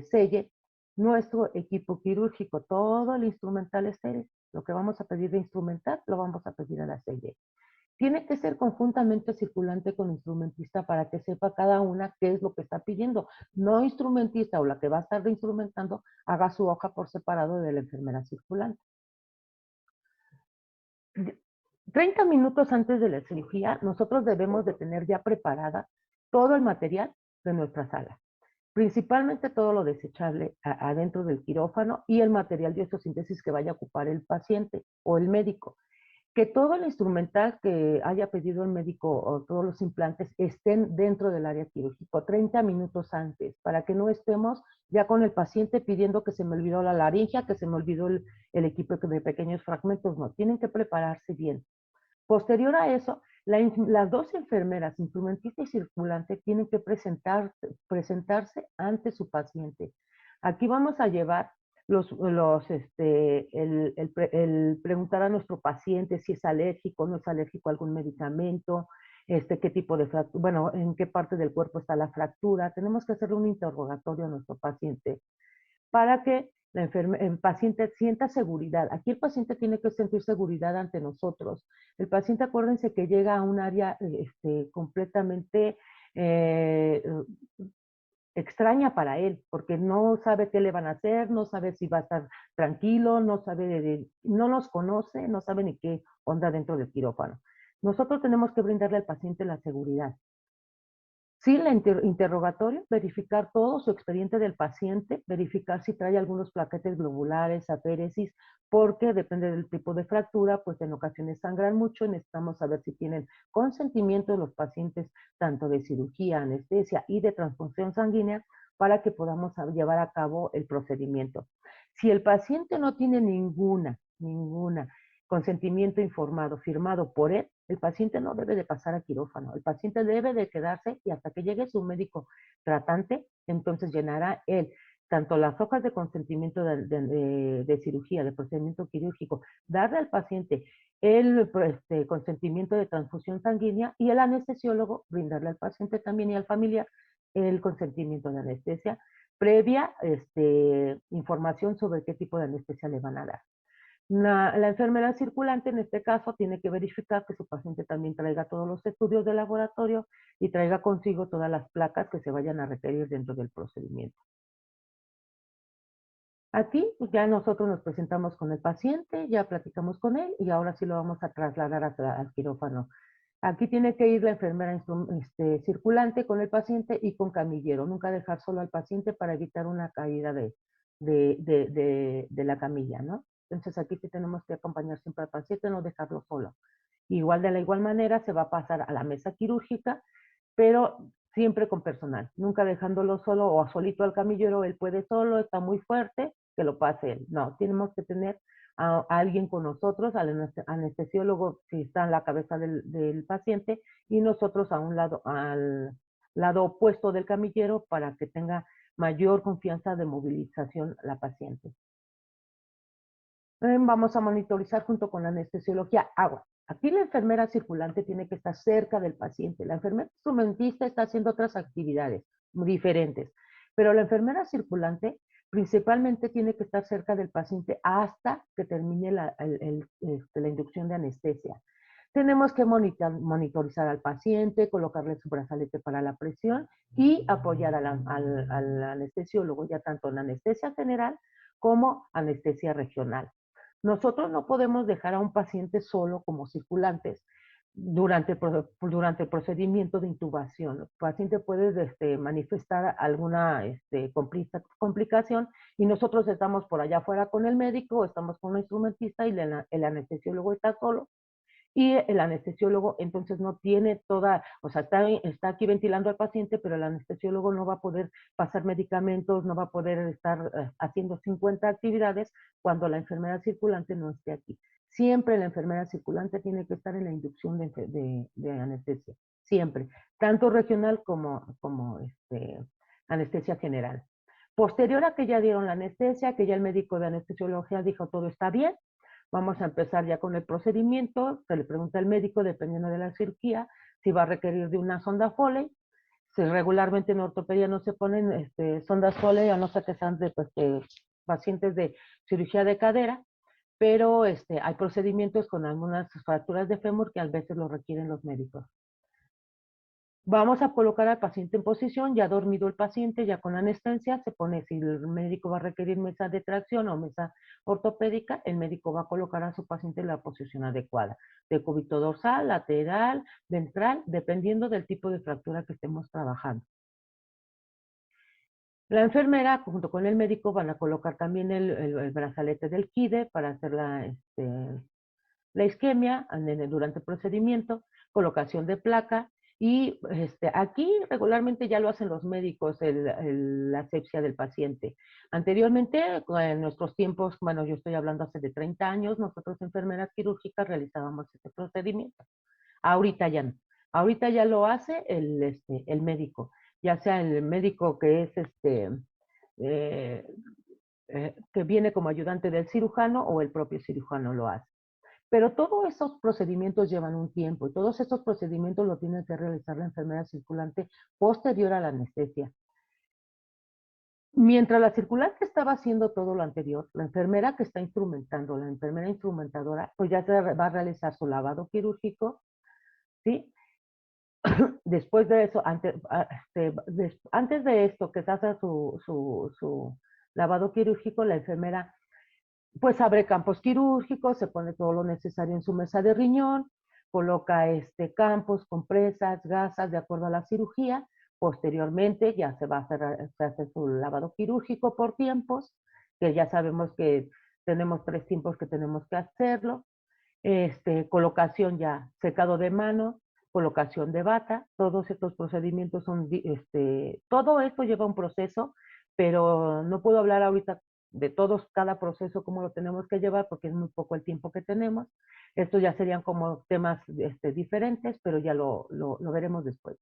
selle nuestro equipo quirúrgico, todo el instrumental estéril. Lo que vamos a pedir de instrumental lo vamos a pedir a la selle. Tiene que ser conjuntamente circulante con instrumentista para que sepa cada una qué es lo que está pidiendo. No instrumentista o la que va a estar reinstrumentando haga su hoja por separado de la enfermera circulante. 30 minutos antes de la cirugía, nosotros debemos de tener ya preparada todo el material de nuestra sala. Principalmente todo lo desechable adentro del quirófano y el material de osteosíntesis que vaya a ocupar el paciente o el médico. Que todo el instrumental que haya pedido el médico o todos los implantes estén dentro del área quirúrgica 30 minutos antes, para que no estemos ya con el paciente pidiendo que se me olvidó la laringe, que se me olvidó el equipo de pequeños fragmentos. No, tienen que prepararse bien. Posterior a eso, las dos enfermeras, instrumentista y circulante, tienen que presentarse ante su paciente. Aquí vamos a llevar el preguntar a nuestro paciente si es alérgico, no es alérgico a algún medicamento, qué tipo de fractura, bueno, en qué parte del cuerpo está la fractura. Tenemos que hacerle un interrogatorio a nuestro paciente para que el paciente sienta seguridad. Aquí el paciente tiene que sentir seguridad ante nosotros. El paciente, acuérdense que llega a un área completamente extraña para él, porque no sabe qué le van a hacer, no sabe si va a estar tranquilo, no sabe, no nos conoce, no sabe ni qué onda dentro del quirófano. Nosotros tenemos que brindarle al paciente la seguridad. Sí, el interrogatorio, verificar todo su expediente del paciente, verificar si trae algunos plaquetes globulares, apéresis, porque depende del tipo de fractura, pues en ocasiones sangran mucho y necesitamos saber si tienen consentimiento de los pacientes, tanto de cirugía, anestesia y de transfusión sanguínea, para que podamos llevar a cabo el procedimiento. Si el paciente no tiene ninguna consentimiento informado, firmado por él, el paciente no debe de pasar a quirófano. El paciente debe de quedarse y hasta que llegue su médico tratante, entonces llenará él tanto las hojas de consentimiento de cirugía, de procedimiento quirúrgico, darle al paciente el consentimiento de transfusión sanguínea y el anestesiólogo brindarle al paciente también y al familiar el consentimiento de anestesia previa información sobre qué tipo de anestesia le van a dar. La enfermera circulante en este caso tiene que verificar que su paciente también traiga todos los estudios de laboratorio y traiga consigo todas las placas que se vayan a requerir dentro del procedimiento. Aquí ya nosotros nos presentamos con el paciente, ya platicamos con él y ahora sí lo vamos a trasladar al quirófano. Aquí tiene que ir la enfermera circulante con el paciente y con camillero. Nunca dejar solo al paciente para evitar una caída de la camilla, ¿no? Entonces aquí sí tenemos que acompañar siempre al paciente, no dejarlo solo. Igual de la igual manera se va a pasar a la mesa quirúrgica, pero siempre con personal, nunca dejándolo solo o solito al camillero, él puede solo, está muy fuerte, que lo pase él. No, tenemos que tener a alguien con nosotros, al anestesiólogo si está en la cabeza del paciente y nosotros a un lado, al lado opuesto del camillero para que tenga mayor confianza de movilización la paciente. Vamos a monitorizar junto con la anestesiología agua. Aquí la enfermera circulante tiene que estar cerca del paciente. La enfermera instrumentista está haciendo otras actividades muy diferentes, pero la enfermera circulante principalmente tiene que estar cerca del paciente hasta que termine la inducción de anestesia. Tenemos que monitorizar al paciente, colocarle su brazalete para la presión y apoyar al anestesiólogo, ya tanto en anestesia general como anestesia regional. Nosotros no podemos dejar a un paciente solo como circulantes durante el procedimiento de intubación. El paciente puede manifestar alguna complicación y nosotros estamos por allá afuera con el médico, estamos con un instrumentista y el anestesiólogo está solo. Y el anestesiólogo entonces no tiene toda, o sea, está aquí ventilando al paciente, pero el anestesiólogo no va a poder pasar medicamentos, no va a poder estar haciendo 50 actividades cuando la enfermera circulante no esté aquí. Siempre la enfermera circulante tiene que estar en la inducción de anestesia, siempre, tanto regional como anestesia general. Posterior a que ya dieron la anestesia, que ya el médico de anestesiología dijo todo está bien, vamos a empezar ya con el procedimiento. Se le pregunta al médico, dependiendo de la cirugía, si va a requerir de una sonda Foley. Si regularmente en ortopedia no se ponen sondas Foley, a no ser que sean de pacientes de cirugía de cadera, pero hay procedimientos con algunas fracturas de fémur que a veces lo requieren los médicos. Vamos a colocar al paciente en posición, ya dormido el paciente, ya con anestesia, se pone, si el médico va a requerir mesa de tracción o mesa ortopédica, el médico va a colocar a su paciente en la posición adecuada, de cúbito dorsal, lateral, ventral, dependiendo del tipo de fractura que estemos trabajando. La enfermera, junto con el médico, van a colocar también el brazalete del KIDE para hacer la isquemia durante el procedimiento, colocación de placa. Y aquí regularmente ya lo hacen los médicos, la asepsia del paciente. Anteriormente, en nuestros tiempos, bueno, yo estoy hablando hace de 30 años, nosotros enfermeras quirúrgicas realizábamos este procedimiento. Ahorita ya no. Ahorita ya lo hace el médico, ya sea el médico que es que viene como ayudante del cirujano o el propio cirujano lo hace. Pero todos esos procedimientos llevan un tiempo y todos estos procedimientos lo tiene que realizar la enfermera circulante posterior a la anestesia. Mientras la circulante estaba haciendo todo lo anterior, la enfermera que está instrumentando, la enfermera instrumentadora, pues ya va a realizar su lavado quirúrgico, ¿sí? Después de eso, antes de esto, que se hace su lavado quirúrgico, la enfermera pues abre campos quirúrgicos, se pone todo lo necesario en su mesa de riñón, coloca campos, compresas, gasas, de acuerdo a la cirugía. Posteriormente ya se va a hacer, se hace su lavado quirúrgico por tiempos, que ya sabemos que tenemos 3 tiempos que tenemos que hacerlo. Colocación ya, secado de mano, colocación de bata, todos estos procedimientos son, todo esto lleva un proceso, pero no puedo hablar ahorita de todos, cada proceso, cómo lo tenemos que llevar, porque es muy poco el tiempo que tenemos. Estos ya serían como temas diferentes, pero ya lo veremos después.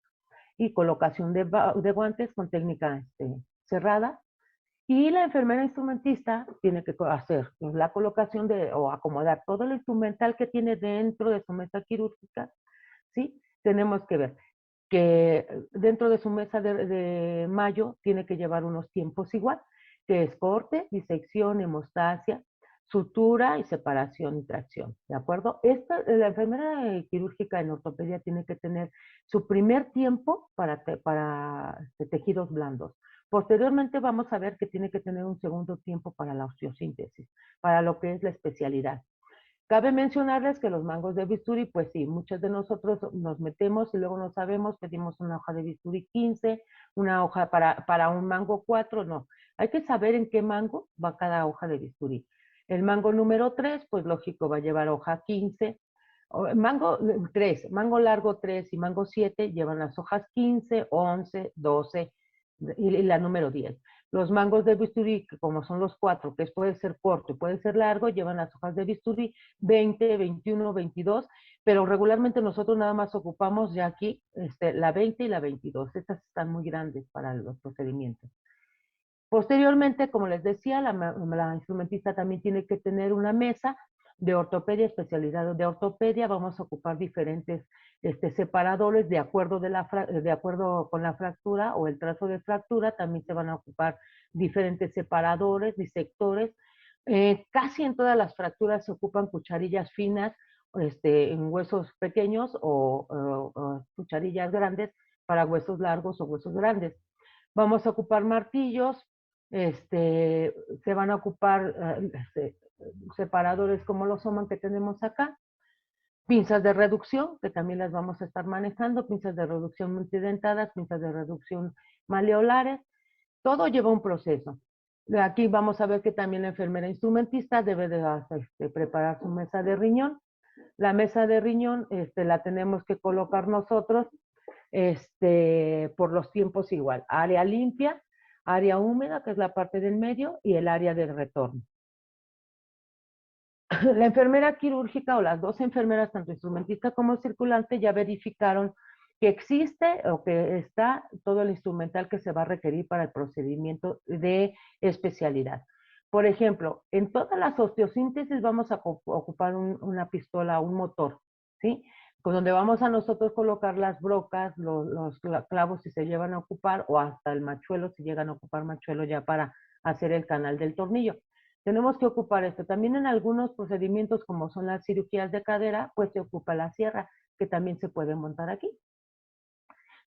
Y colocación de guantes con técnica cerrada. Y la enfermera instrumentista tiene que hacer la colocación o acomodar todo el instrumental que tiene dentro de su mesa quirúrgica, ¿sí? Tenemos que ver que dentro de su mesa de mayo tiene que llevar unos tiempos igual, que es corte, disección, hemostasia, sutura y separación y tracción, ¿de acuerdo? La enfermera quirúrgica en ortopedia tiene que tener su primer tiempo para tejidos blandos. Posteriormente vamos a ver que tiene que tener un segundo tiempo para la osteosíntesis, para lo que es la especialidad. Cabe mencionarles que los mangos de bisturí, pues sí, muchos de nosotros nos metemos y luego no sabemos, pedimos una hoja de bisturí 15, una hoja para un mango 4, no. Hay que saber en qué mango va cada hoja de bisturí. El mango número 3, pues lógico, va a llevar hoja 15. Mango 3, mango largo 3 y mango 7 llevan las hojas 15, 11, 12 y la número 10. Los mangos de bisturí, que como son los 4, que puede ser corto y puede ser largo, llevan las hojas de bisturí 20, 21, 22, pero regularmente nosotros nada más ocupamos ya aquí la 20 y la 22. Estas están muy grandes para los procedimientos. Posteriormente, como les decía, la instrumentista también tiene que tener una mesa De ortopedia especializado. De ortopedia vamos a ocupar diferentes separadores de acuerdo con la fractura o el trazo de fractura. También se van a ocupar diferentes separadores, disectores. Casi en todas las fracturas se ocupan cucharillas finas en huesos pequeños o cucharillas grandes para huesos largos o huesos grandes. Vamos a ocupar martillos, se van a ocupar separadores como los Oman que tenemos acá, pinzas de reducción, que también las vamos a estar manejando, pinzas de reducción multidentadas, pinzas de reducción maleolares, todo lleva un proceso. Aquí vamos a ver que también la enfermera instrumentista debe de preparar su mesa de riñón. La mesa de riñón la tenemos que colocar nosotros por los tiempos igual. Área limpia, área húmeda, que es la parte del medio, y el área del retorno. La enfermera quirúrgica o las dos enfermeras, tanto instrumentista como circulante, ya verificaron que existe o que está todo el instrumental que se va a requerir para el procedimiento de especialidad. Por ejemplo, en todas las osteosíntesis vamos a ocupar una pistola, un motor, ¿sí? Con donde vamos a nosotros colocar las brocas, los clavos si se llevan a ocupar, o hasta el machuelo si llegan a ocupar machuelo ya para hacer el canal del tornillo. Tenemos que ocupar esto. También en algunos procedimientos, como son las cirugías de cadera, pues se ocupa la sierra, que también se puede montar aquí.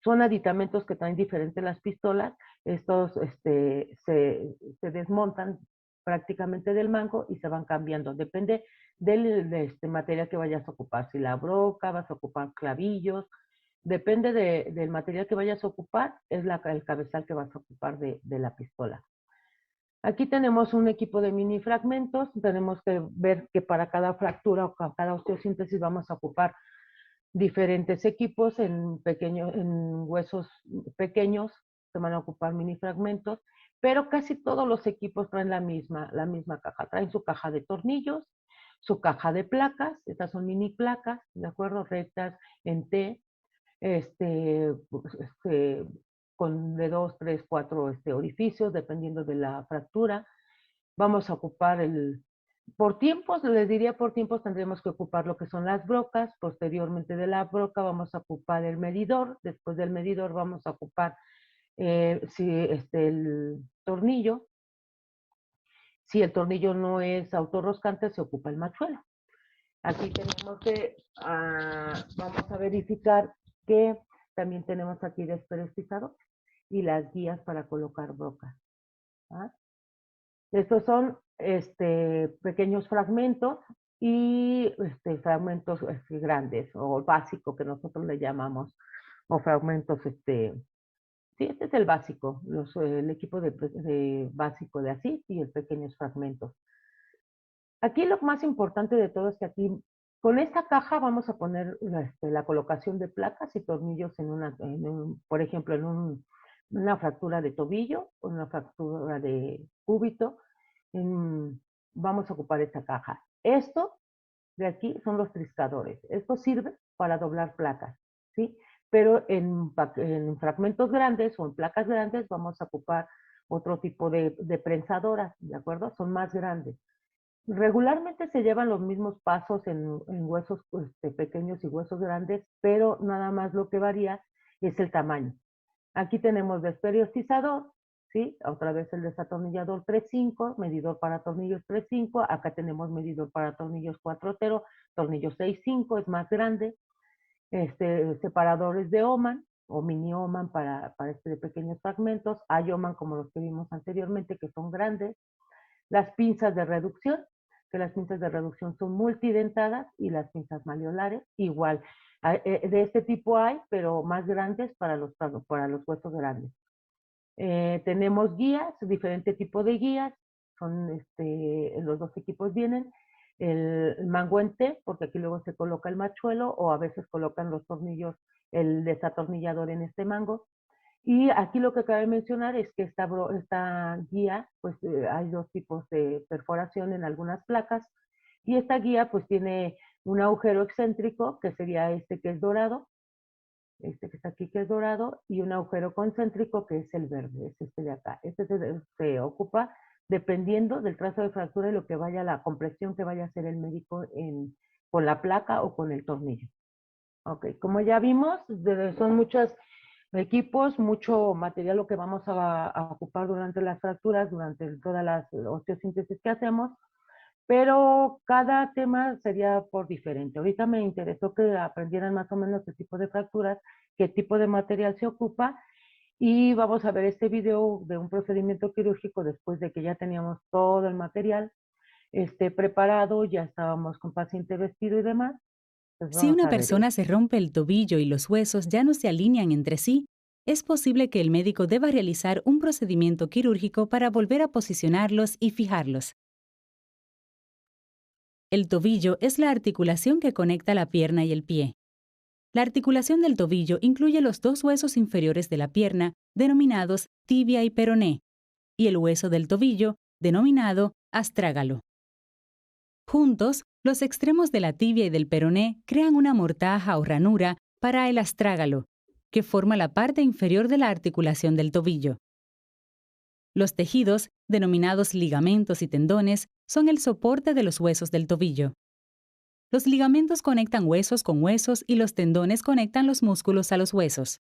Son aditamentos que traen diferentes las pistolas. Estos se desmontan prácticamente del mango y se van cambiando. Depende del material que vayas a ocupar. Si la broca, vas a ocupar clavillos. Depende del material que vayas a ocupar, es el cabezal que vas a ocupar de la pistola. Aquí tenemos un equipo de mini fragmentos. Tenemos que ver que para cada fractura o cada osteosíntesis vamos a ocupar diferentes equipos en huesos pequeños. Se van a ocupar mini fragmentos, pero casi todos los equipos traen la misma caja. Traen su caja de tornillos, su caja de placas. Estas son mini placas, ¿de acuerdo? Rectas en T, con de 2, 3, 4 orificios, dependiendo de la fractura. Vamos a ocupar por tiempos, les diría por tiempos tendremos que ocupar lo que son las brocas. Posteriormente de la broca vamos a ocupar el medidor. Después del medidor vamos a ocupar el tornillo. Si el tornillo no es autorroscante, se ocupa el machuelo. Aquí tenemos que, vamos a verificar que también tenemos aquí desperestizador y las guías para colocar brocas. ¿Ah? Estos son pequeños fragmentos y fragmentos grandes o básico que nosotros le llamamos, o fragmentos, sí, este es el básico, el equipo de básico de así y el pequeños fragmentos. Aquí lo más importante de todo es que aquí, con esta caja vamos a poner la colocación de placas y tornillos por ejemplo, en una fractura de tobillo o una fractura de cúbito. Vamos a ocupar esta caja. Esto de aquí son los triscadores. Esto sirve para doblar placas, ¿sí? Pero en fragmentos grandes o en placas grandes vamos a ocupar otro tipo de prensadoras, ¿de acuerdo? Son más grandes. Regularmente se llevan los mismos pasos en huesos pequeños y huesos grandes, pero nada más lo que varía es el tamaño. Aquí tenemos desperiostizador, ¿sí? Otra vez el desatornillador 3.5, medidor para tornillos 3.5, acá tenemos medidor para tornillos 4.0, tornillo 6.5, es más grande, separadores de Oman o mini Oman para pequeños fragmentos, hay Oman como los que vimos anteriormente que son grandes, las pinzas de reducción, que las pinzas de reducción son multidentadas, y las pinzas maleolares, igual. De este tipo hay, pero más grandes para los huesos grandes. Tenemos guías, diferente tipo de guías, son los dos equipos vienen, el mango en T, porque aquí luego se coloca el machuelo, o a veces colocan los tornillos, el desatornillador en este mango. Y aquí lo que cabe mencionar es que esta guía, pues hay dos tipos de perforación en algunas placas, y esta guía pues tiene un agujero excéntrico, que sería este que es dorado, este que está aquí que es dorado, y un agujero concéntrico que es el verde, es este de acá. Este se ocupa dependiendo del trazo de fractura y lo que vaya, la compresión que vaya a hacer el médico con la placa o con el tornillo. Ok, como ya vimos, son muchos equipos, mucho material lo que vamos a ocupar durante las fracturas, durante todas las osteosíntesis que hacemos, pero cada tema sería por diferente. Ahorita me interesó que aprendieran más o menos el tipo de fracturas, qué tipo de material se ocupa, y vamos a ver este video de un procedimiento quirúrgico después de que ya teníamos todo el material preparado, ya estábamos con paciente vestido y demás. Pues Si vamos una a ver persona esto. se rompe el tobillo y los huesos ya no se alinean entre sí, es posible que el médico deba realizar un procedimiento quirúrgico para volver a posicionarlos y fijarlos. El tobillo es la articulación que conecta la pierna y el pie. La articulación del tobillo incluye los dos huesos inferiores de la pierna, denominados tibia y peroné, y el hueso del tobillo, denominado astrágalo. Juntos, los extremos de la tibia y del peroné crean una mortaja o ranura para el astrágalo, que forma la parte inferior de la articulación del tobillo. Los tejidos, denominados ligamentos y tendones, son el soporte de los huesos del tobillo. Los ligamentos conectan huesos con huesos y los tendones conectan los músculos a los huesos.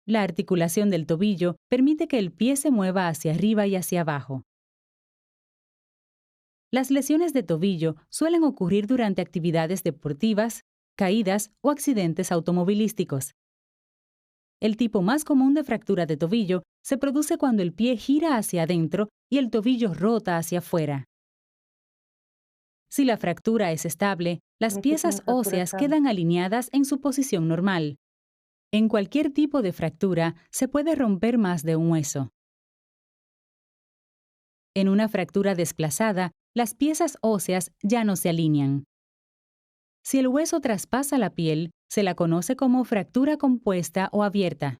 La articulación del tobillo permite que el pie se mueva hacia arriba y hacia abajo. Las lesiones de tobillo suelen ocurrir durante actividades deportivas, caídas o accidentes automovilísticos. El tipo más común de fractura de tobillo se produce cuando el pie gira hacia adentro y el tobillo rota hacia afuera. Si la fractura es estable, las Aquí es una piezas fractura óseas estable. quedan alineadas en su posición normal. En cualquier tipo de fractura se puede romper más de un hueso. En una fractura desplazada, las piezas óseas ya no se alinean. Si el hueso traspasa la piel, se la conoce como fractura compuesta o abierta.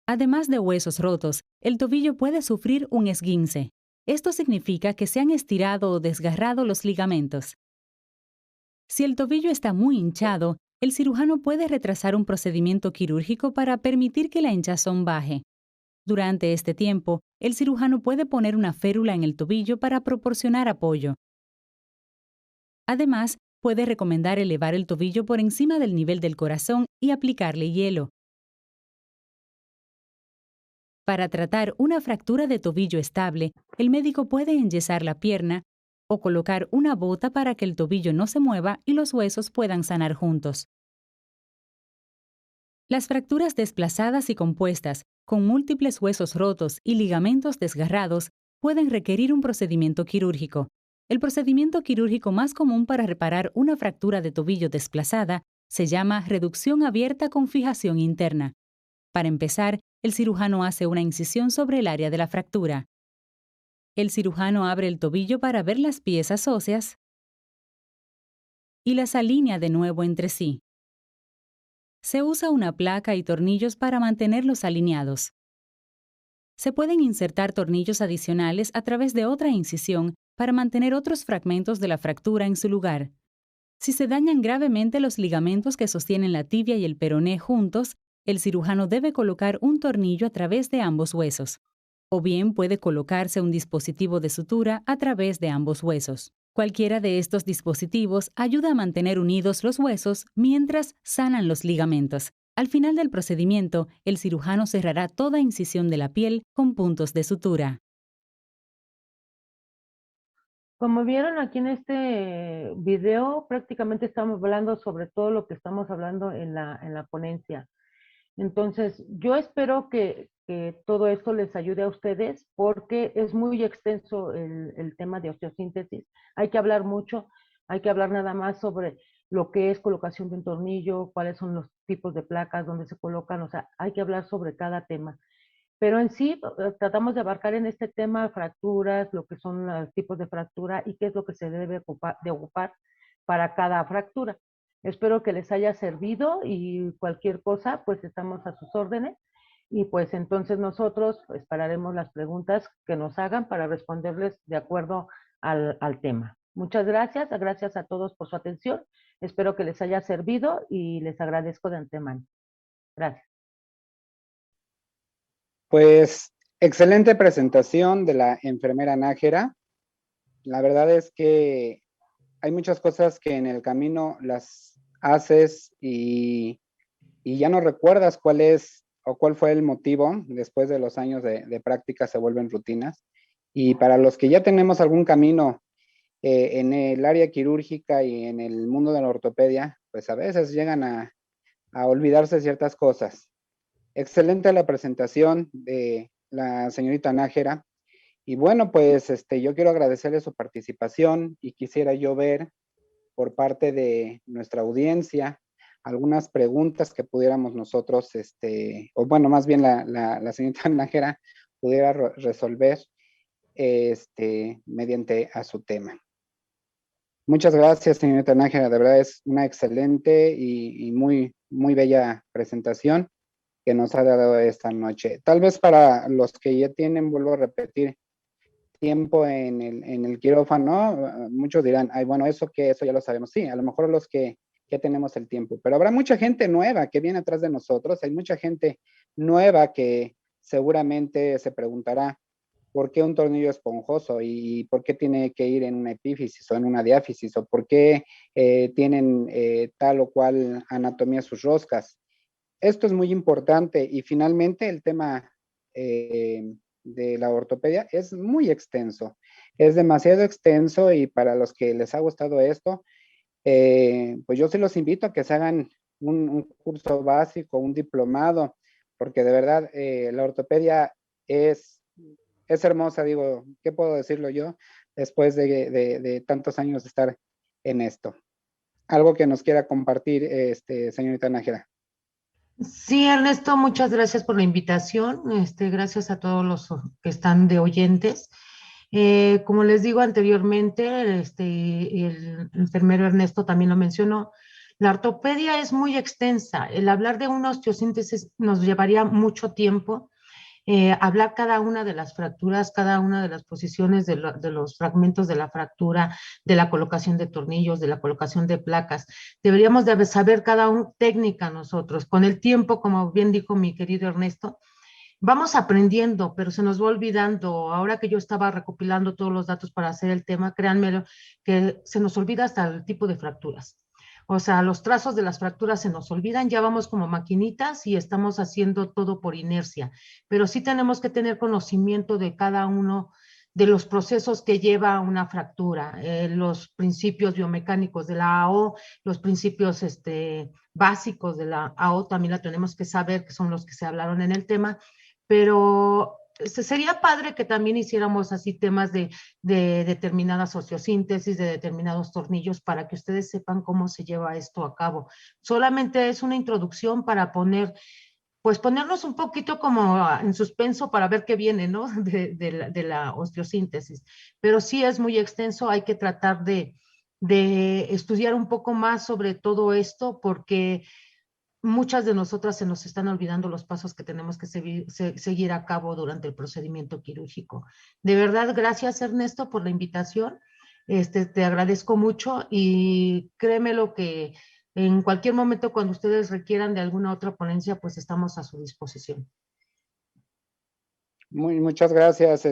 Además de huesos rotos, el tobillo puede sufrir un esguince. Esto significa que se han estirado o desgarrado los ligamentos. Si el tobillo está muy hinchado, el cirujano puede retrasar un procedimiento quirúrgico para permitir que la hinchazón baje. Durante este tiempo, el cirujano puede poner una férula en el tobillo para proporcionar apoyo. Además, puede recomendar elevar el tobillo por encima del nivel del corazón y aplicarle hielo. Para tratar una fractura de tobillo estable, el médico puede enyesar la pierna o colocar una bota para que el tobillo no se mueva y los huesos puedan sanar juntos. Las fracturas desplazadas y compuestas, con múltiples huesos rotos y ligamentos desgarrados, pueden requerir un procedimiento quirúrgico. El procedimiento quirúrgico más común para reparar una fractura de tobillo desplazada se llama reducción abierta con fijación interna. Para empezar, el cirujano hace una incisión sobre el área de la fractura. El cirujano abre el tobillo para ver las piezas óseas y las alinea de nuevo entre sí. Se usa una placa y tornillos para mantenerlos alineados. Se pueden insertar tornillos adicionales a través de otra incisión para mantener otros fragmentos de la fractura en su lugar. Si se dañan gravemente los ligamentos que sostienen la tibia y el peroné juntos, el cirujano debe colocar un tornillo a través de ambos huesos. O bien puede colocarse un dispositivo de sutura a través de ambos huesos. Cualquiera de estos dispositivos ayuda a mantener unidos los huesos mientras sanan los ligamentos. Al final del procedimiento, el cirujano cerrará toda incisión de la piel con puntos de sutura. Como vieron aquí en este video, prácticamente estamos hablando sobre todo lo que estamos hablando en la ponencia. Entonces, yo espero que todo esto les ayude a ustedes porque es muy extenso el tema de osteosíntesis. Hay que hablar mucho, hay que hablar nada más sobre lo que es colocación de un tornillo, cuáles son los tipos de placas, dónde se colocan, o sea, hay que hablar sobre cada tema. Pero en sí, tratamos de abarcar en este tema fracturas, lo que son los tipos de fractura y qué es lo que se debe ocupar para cada fractura. Espero que les haya servido y cualquier cosa, pues estamos a sus órdenes. Y pues entonces nosotros esperaremos las preguntas que nos hagan para responderles de acuerdo al tema. Muchas gracias a todos por su atención. Espero que les haya servido y les agradezco de antemano. Gracias. Pues Excelente presentación de la enfermera Nájera. La verdad es que hay muchas cosas que en el camino las haces y ya no recuerdas cuál es o cuál fue el motivo. Después de los años de práctica se vuelven rutinas. Y para los que ya tenemos algún camino en el área quirúrgica y en el mundo de la ortopedia, pues a veces llegan a olvidarse ciertas cosas. Excelente la presentación de la señorita Nájera. Y bueno, pues yo quiero agradecerle su participación y quisiera yo ver por parte de nuestra audiencia algunas preguntas que pudiéramos nosotros, o bueno, más bien la señorita Nájera pudiera resolver mediante a su tema. Muchas gracias, señorita Nájera. De verdad es una excelente y muy, muy bella presentación que nos ha dado esta noche. Tal vez para los que ya tienen, vuelvo a repetir, tiempo en el quirófano, muchos dirán, ay, bueno, eso ya lo sabemos. Sí, a lo mejor los que ya tenemos el tiempo, pero habrá mucha gente nueva que viene atrás de nosotros. Hay mucha gente nueva que seguramente se preguntará por qué un tornillo esponjoso y por qué tiene que ir en una epífisis o en una diáfisis o por qué tienen tal o cual anatomía sus roscas. Esto es muy importante y finalmente el tema de la ortopedia es muy extenso, es demasiado extenso y para los que les ha gustado esto, pues yo sí los invito a que se hagan un curso básico, un diplomado, porque de verdad la ortopedia es hermosa, digo, ¿qué puedo decirlo yo después de tantos años de estar en esto? Algo que nos quiera compartir, señorita Nájera. Sí, Ernesto, muchas gracias por la invitación. Gracias a todos los que están de oyentes. Como les digo anteriormente, el enfermero Ernesto también lo mencionó, la ortopedia es muy extensa. El hablar de una osteosíntesis nos llevaría mucho tiempo. Hablar cada una de las fracturas, cada una de las posiciones de los fragmentos de la fractura, de la colocación de tornillos, de la colocación de placas. Deberíamos de saber cada una técnica nosotros. Con el tiempo, como bien dijo mi querido Ernesto, vamos aprendiendo, pero se nos va olvidando. Ahora que yo estaba recopilando todos los datos para hacer el tema, créanmelo, que se nos olvida hasta el tipo de fracturas. O sea, los trazos de las fracturas se nos olvidan, ya vamos como maquinitas y estamos haciendo todo por inercia, pero sí tenemos que tener conocimiento de cada uno de los procesos que lleva una fractura, los principios biomecánicos de la AO, los principios básicos de la AO también la tenemos que saber, que son los que se hablaron en el tema, pero sería padre que también hiciéramos así temas de determinadas osteosíntesis, de determinados tornillos, para que ustedes sepan cómo se lleva esto a cabo. Solamente es una introducción para pues ponernos un poquito como en suspenso para ver qué viene, ¿no? De la osteosíntesis. Pero sí es muy extenso, hay que tratar de estudiar un poco más sobre todo esto, porque muchas de nosotras se nos están olvidando los pasos que tenemos que seguir a cabo durante el procedimiento quirúrgico. De verdad, gracias Ernesto por la invitación. Te agradezco mucho y créeme lo que en cualquier momento cuando ustedes requieran de alguna otra ponencia, pues estamos a su disposición. Muchas gracias,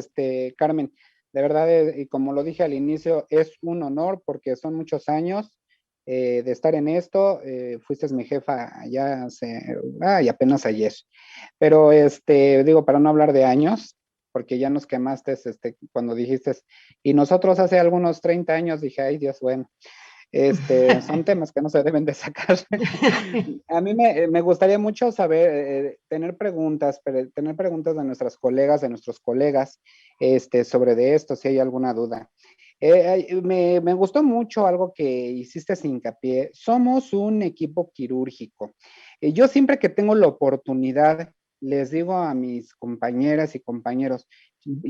Carmen. De verdad, y como lo dije al inicio, es un honor porque son muchos años de estar en esto. Fuiste mi jefa ya y apenas ayer. Pero, digo, para no hablar de años, porque ya nos quemaste cuando dijiste, y nosotros hace algunos 30 años dije, ay Dios, bueno. Son temas que no se deben de sacar. A mí me gustaría mucho saber, tener preguntas de nuestras colegas, de nuestros colegas, sobre de esto, si hay alguna duda. Me gustó mucho algo que hiciste sin hincapié. Somos un equipo quirúrgico. Yo siempre que tengo la oportunidad, les digo a mis compañeras y compañeros,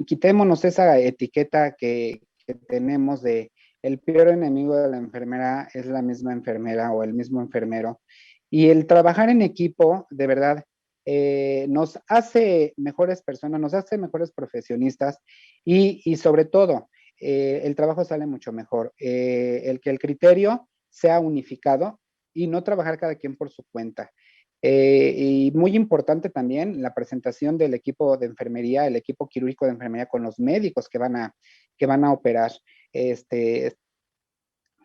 quitémonos esa etiqueta que tenemos de el peor enemigo de la enfermera es la misma enfermera o el mismo enfermero. Y el trabajar en equipo, de verdad, nos hace mejores personas, nos hace mejores profesionistas y sobre todo, el trabajo sale mucho mejor. El que el criterio sea unificado y no trabajar cada quien por su cuenta. Y muy importante también la presentación del equipo de enfermería, el equipo quirúrgico de enfermería con los médicos que van a operar.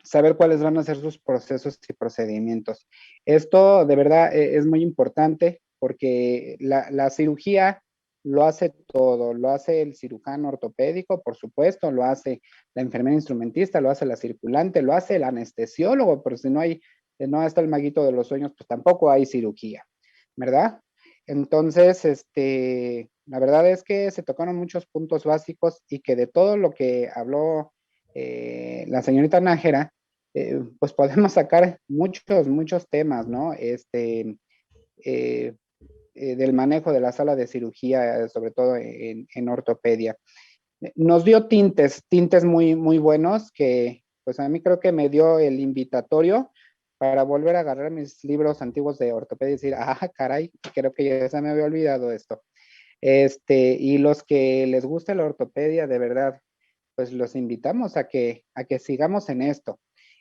Saber cuáles van a ser sus procesos y procedimientos. Esto de verdad es muy importante porque la cirugía lo hace todo, lo hace el cirujano ortopédico, por supuesto, lo hace la enfermera instrumentista, lo hace la circulante, lo hace el anestesiólogo, pero si no está el maguito de los sueños, pues tampoco hay cirugía, ¿verdad? Entonces, la verdad es que se tocaron muchos puntos básicos y que de todo lo que habló la señorita Nájera, pues podemos sacar muchos temas, ¿no? Del manejo de la sala de cirugía, sobre todo en ortopedia. Nos dio tintes muy buenos que, pues a mí creo que me dio el invitatorio para volver a agarrar mis libros antiguos de ortopedia y decir, caray, creo que ya se me había olvidado esto. Y los que les guste la ortopedia, de verdad, pues los invitamos a que sigamos en esto.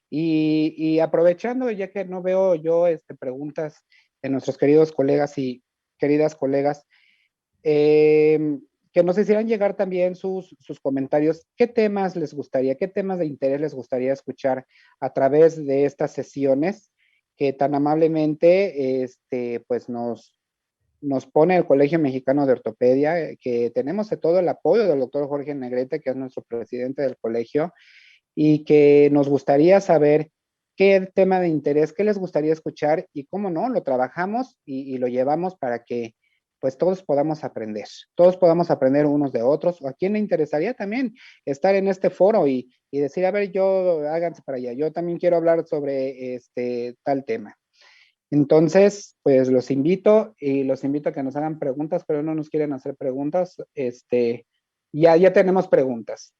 Y aprovechando, ya que no veo yo preguntas de nuestros queridos colegas y queridas colegas, que nos hicieran llegar también sus comentarios. ¿Qué temas les gustaría, qué temas de interés les gustaría escuchar a través de estas sesiones que tan amablemente pues nos pone el Colegio Mexicano de Ortopedia, que tenemos todo el apoyo del doctor Jorge Negrete, que es nuestro presidente del colegio, y que nos gustaría saber qué tema de interés, qué les gustaría escuchar y cómo no, lo trabajamos y lo llevamos para que pues todos podamos aprender unos de otros, o a quién le interesaría también estar en este foro y decir, a ver, háganse para allá, yo también quiero hablar sobre tal tema. Entonces, pues los invito a que nos hagan preguntas, pero no nos quieren hacer preguntas. Ya tenemos preguntas.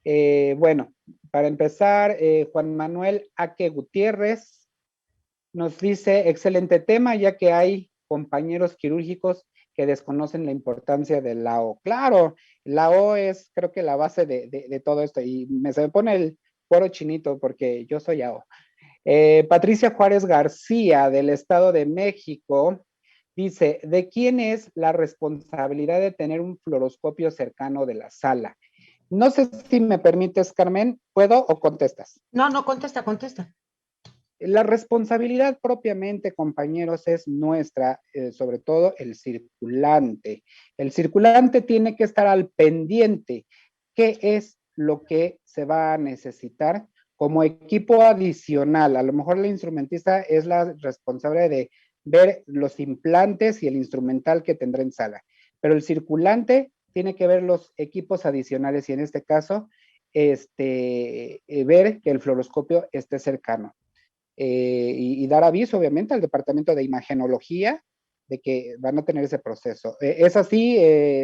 Bueno, para empezar, Juan Manuel Aque Gutiérrez nos dice, excelente tema, ya que hay compañeros quirúrgicos que desconocen la importancia del LAO. Claro, LAO es creo que la base de todo esto y se me pone el cuero chinito porque yo soy AO. Patricia Juárez García, del Estado de México, dice, ¿de quién es la responsabilidad de tener un fluoroscopio cercano de la sala? No sé si me permites, Carmen, ¿puedo o contestas? No, contesta. La responsabilidad propiamente, compañeros, es nuestra, sobre todo el circulante. El circulante tiene que estar al pendiente. ¿Qué es lo que se va a necesitar como equipo adicional? A lo mejor la instrumentista es la responsable de ver los implantes y el instrumental que tendrá en sala, pero el circulante tiene que ver los equipos adicionales y en este caso, ver que el fluoroscopio esté cercano. Y dar aviso, obviamente, al departamento de imagenología de que van a tener ese proceso. ¿Es así,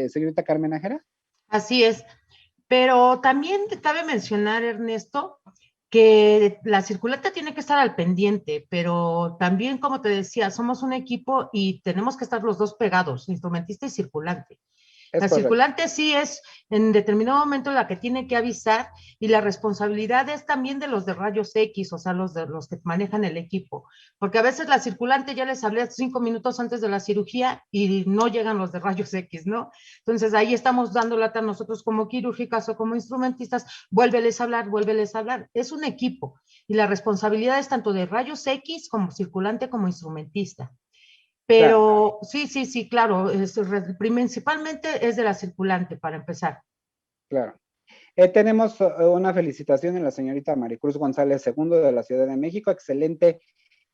señorita Carmen Nájera? Así es, pero también te cabe mencionar, Ernesto, que la circulante tiene que estar al pendiente, pero también, como te decía, somos un equipo y tenemos que estar los dos pegados, instrumentista y circulante. La circulante sí es en determinado momento la que tiene que avisar y la responsabilidad es también de los de rayos X, o sea, los que manejan el equipo, porque a veces la circulante ya les hablé 5 minutos antes de la cirugía y no llegan los de rayos X, ¿no? Entonces ahí estamos dando lata nosotros como quirúrgicas o como instrumentistas, vuélveles a hablar, es un equipo y la responsabilidad es tanto de rayos X como circulante como instrumentista. Pero claro. Sí, claro, principalmente es de la circulante para empezar. Claro. Tenemos una felicitación en la señorita Maricruz González II de la Ciudad de México, excelente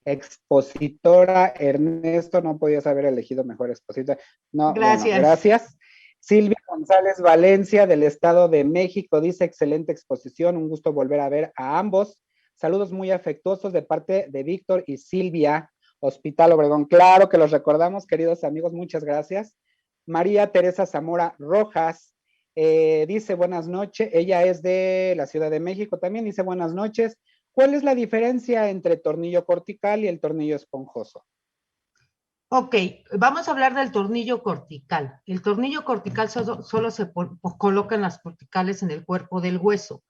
expositora. Ernesto, no podías haber elegido mejor expositora. No, gracias. Bueno, gracias. Silvia González Valencia del Estado de México dice, excelente exposición, un gusto volver a ver a ambos. Saludos muy afectuosos de parte de Víctor y Silvia, Hospital Obregón. Claro que los recordamos, queridos amigos, muchas gracias. María Teresa Zamora Rojas dice buenas noches, ella es de la Ciudad de México también, dice buenas noches. ¿Cuál es la diferencia entre tornillo cortical y el tornillo esponjoso? Ok, vamos a hablar del tornillo cortical. El tornillo cortical solo se coloca en las corticales en el cuerpo del hueso.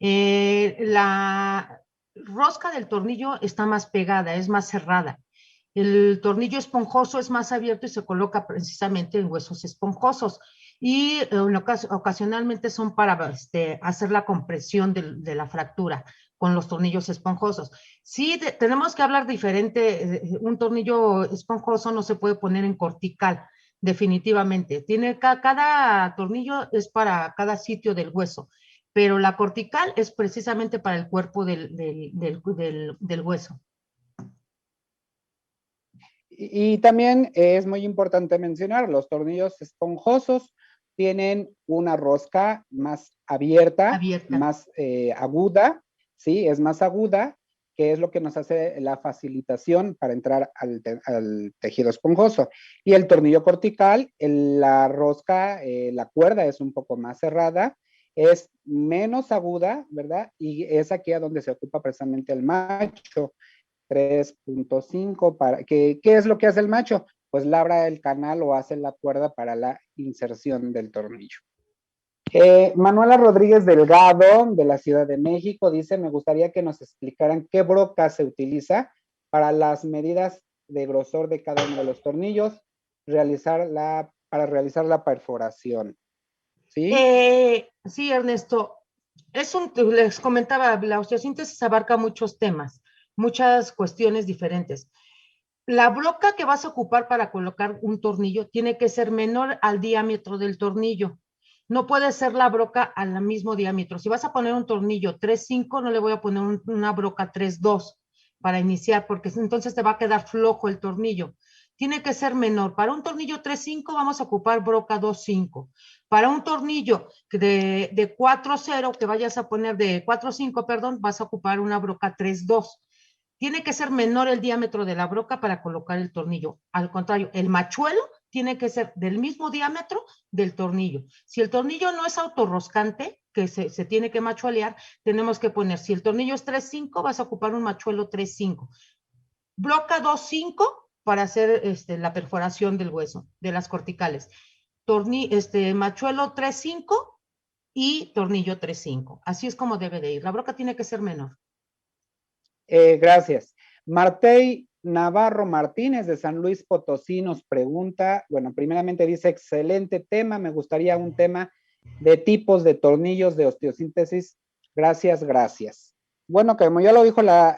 La rosca del tornillo está más pegada, es más cerrada. El tornillo esponjoso es más abierto y se coloca precisamente en huesos esponjosos. Y ocasionalmente son para hacer la compresión de la fractura con los tornillos esponjosos. Sí, tenemos que hablar diferente. Un tornillo esponjoso no se puede poner en cortical, definitivamente. Cada tornillo es para cada sitio del hueso, pero la cortical es precisamente para el cuerpo del hueso. Y también es muy importante mencionar, los tornillos esponjosos tienen una rosca más abierta. Más aguda, ¿sí? Es más aguda, que es lo que nos hace la facilitación para entrar al tejido esponjoso. Y el tornillo cortical, la rosca, la cuerda es un poco más cerrada, es menos aguda, ¿verdad? Y es aquí a donde se ocupa precisamente el macho. 3.5, ¿qué es lo que hace el macho? Pues labra el canal o hace la cuerda para la inserción del tornillo. Manuela Rodríguez Delgado, de la Ciudad de México, dice, me gustaría que nos explicaran qué broca se utiliza para las medidas de grosor de cada uno de los tornillos, para realizar la perforación. ¿Sí? Sí, Ernesto. Les comentaba, la osteosíntesis abarca muchos temas, muchas cuestiones diferentes. La broca que vas a ocupar para colocar un tornillo tiene que ser menor al diámetro del tornillo. No puede ser la broca al mismo diámetro. Si vas a poner un tornillo 3.5, no le voy a poner una broca 3.2 para iniciar, porque entonces te va a quedar flojo el tornillo. Tiene que ser menor. Para un tornillo 3.5 vamos a ocupar broca 2.5. Para un tornillo de 4.0 que vayas a poner de 4.5, perdón, vas a ocupar una broca 3.2. Tiene que ser menor el diámetro de la broca para colocar el tornillo. Al contrario, el machuelo tiene que ser del mismo diámetro del tornillo. Si el tornillo no es autorroscante, que se tiene que machuelear, tenemos que poner, si el tornillo es 3.5, vas a ocupar un machuelo 3.5. Broca 2.5 para hacer la perforación del hueso, de las corticales. Machuelo 3.5 y tornillo 3.5. Así es como debe de ir. La broca tiene que ser menor. Gracias. Martey Navarro Martínez de San Luis Potosí nos pregunta, bueno, primeramente dice, excelente tema, me gustaría un tema de tipos de tornillos de osteosíntesis. Gracias, gracias. Bueno, como ya lo dijo la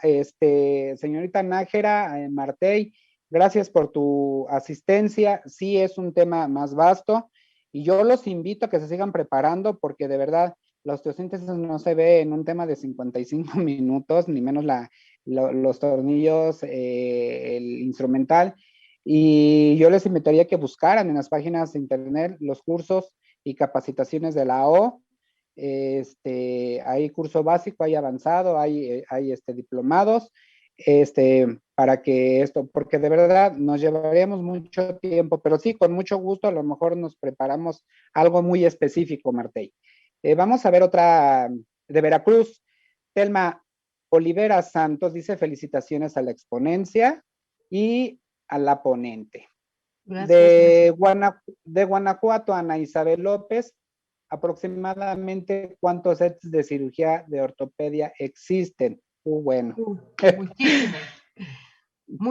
señorita Nájera, Martey, gracias por tu asistencia. Sí es un tema más vasto y yo los invito a que se sigan preparando porque de verdad la osteosíntesis no se ve en un tema de 55 minutos, ni menos los tornillos, el instrumental. Y yo les invitaría a que buscaran en las páginas de internet los cursos y capacitaciones de la O. Hay curso básico, hay avanzado, hay diplomados, para que porque de verdad nos llevaríamos mucho tiempo, pero sí, con mucho gusto, a lo mejor nos preparamos algo muy específico, Martey. Vamos a ver otra de Veracruz. Telma Olivera Santos dice Gracias, felicitaciones a la exponencia y a la ponente. Gracias. De Guanajuato, Ana Isabel López, aproximadamente ¿cuántos sets de cirugía de ortopedia existen? Bueno. Muchísimo.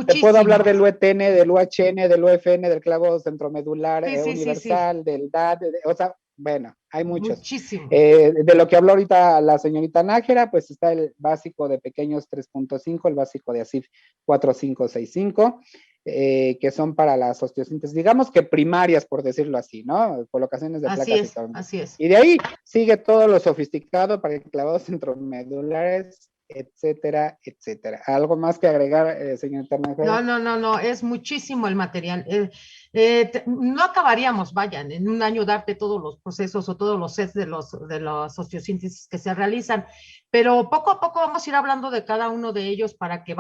Te puedo hablar del UETN, del UHN, del UFN, del clavo centromedular universal, del DAD, o sea, bueno, hay muchos. Muchísimo. De lo que habló ahorita la señorita Nájera, pues está el básico de pequeños 3.5, el básico de ASIF 4565, que son para las osteosíntesis, digamos que primarias, por decirlo así, ¿no? Colocaciones de placas y tornillos. Así es. Y de ahí sigue todo lo sofisticado para clavados centromedulares, etcétera, etcétera. ¿Algo más que agregar, señorita Nájera? No, es muchísimo el material. No acabaríamos, vayan, en un año darte todos los procesos o todos los sets de los osteosíntesis que se realizan, pero poco a poco vamos a ir hablando de cada uno de ellos para que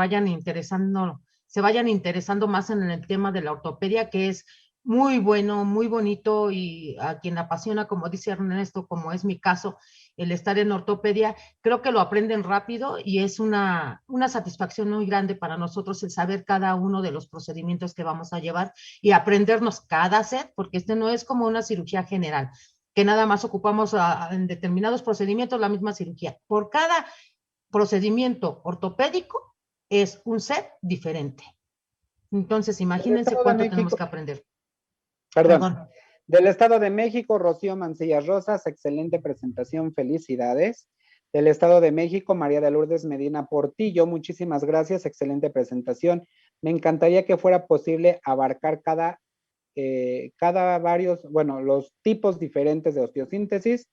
se vayan interesando más en el tema de la ortopedia, que es muy bueno, muy bonito, y a quien apasiona, como dice Ernesto, como es mi caso, el estar en ortopedia, creo que lo aprenden rápido y es una satisfacción muy grande para nosotros el saber cada uno de los procedimientos que vamos a llevar y aprendernos cada set, porque no es como una cirugía general, que nada más ocupamos en determinados procedimientos la misma cirugía. Por cada procedimiento ortopédico es un set diferente. Entonces, imagínense cuánto tenemos que aprender. Perdón. Del Estado de México, Rocío Mancilla Rosas, excelente presentación, felicidades. Del Estado de México, María de Lourdes Medina Portillo, muchísimas gracias, excelente presentación. Me encantaría que fuera posible abarcar los tipos diferentes de osteosíntesis,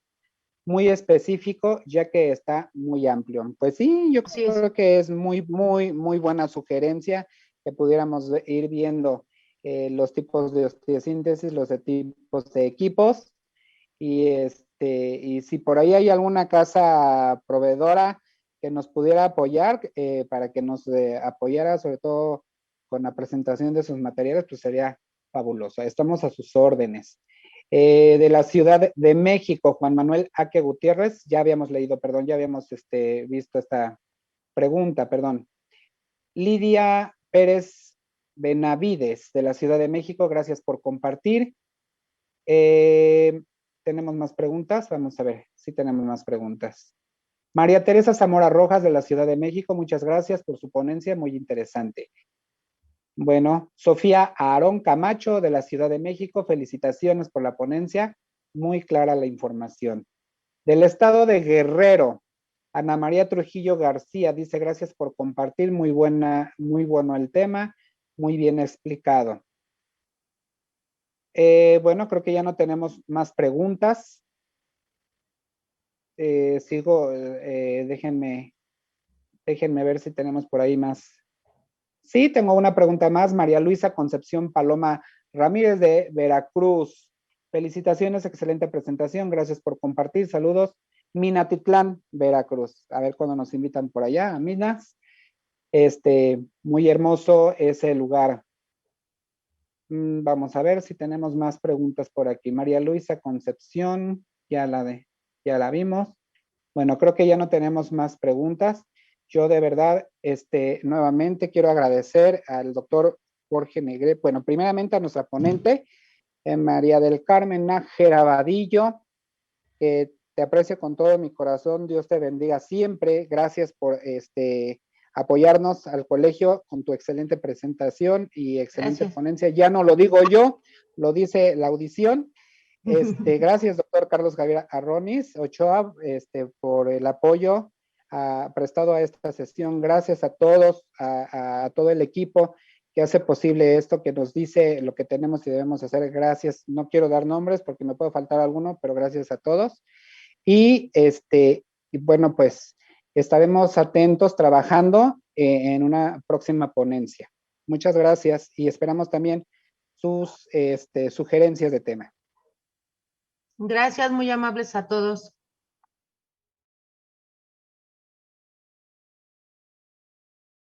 muy específico, ya que está muy amplio. Pues sí, yo creo que es muy buena sugerencia que pudiéramos ir viendo los tipos de osteosíntesis, los tipos de equipos, y si por ahí hay alguna casa proveedora que nos pudiera apoyar, para que nos apoyara sobre todo con la presentación de sus materiales, pues sería fabuloso. Estamos a sus órdenes. De la Ciudad de México, Juan Manuel Aque Gutiérrez, ya habíamos visto esta pregunta, perdón. Lidia Pérez Benavides, de la Ciudad de México, gracias por compartir. ¿Tenemos más preguntas? Vamos a ver si tenemos más preguntas. María Teresa Zamora Rojas, de la Ciudad de México, muchas gracias por su ponencia, muy interesante. Bueno, Sofía Aarón Camacho, de la Ciudad de México, felicitaciones por la ponencia, muy clara la información. Del Estado de Guerrero, Ana María Trujillo García dice, gracias por compartir, muy bueno el tema, muy bien explicado. Bueno, creo que ya no tenemos más preguntas. Déjenme ver si tenemos por ahí más. Sí, tengo una pregunta más. María Luisa Concepción Paloma Ramírez, de Veracruz. Felicitaciones, excelente presentación. Gracias por compartir. Saludos. Minatitlán, Veracruz. A ver cuándo nos invitan por allá, a Minas. Muy hermoso ese lugar. Vamos a ver si tenemos más preguntas por aquí. María Luisa Concepción, ya la vimos. Bueno, creo que ya no tenemos más preguntas. Yo de verdad, nuevamente quiero agradecer al doctor Jorge Negrete, bueno, primeramente a nuestra ponente, María del Carmen Nájera Vadillo, que te aprecio con todo mi corazón, Dios te bendiga siempre, gracias por apoyarnos al colegio con tu excelente presentación y excelente ponencia. Ya no lo digo yo, lo dice la audición. Gracias, doctor Carlos Javier Arronis Ochoa, por el apoyo prestado a esta sesión. Gracias a todos, a todo el equipo que hace posible esto, que nos dice lo que tenemos y debemos hacer. Gracias. No quiero dar nombres porque me puede faltar alguno, pero gracias a todos. Y bueno, pues estaremos atentos trabajando en una próxima ponencia. Muchas gracias y esperamos también sus sugerencias de tema. Gracias, muy amables a todos.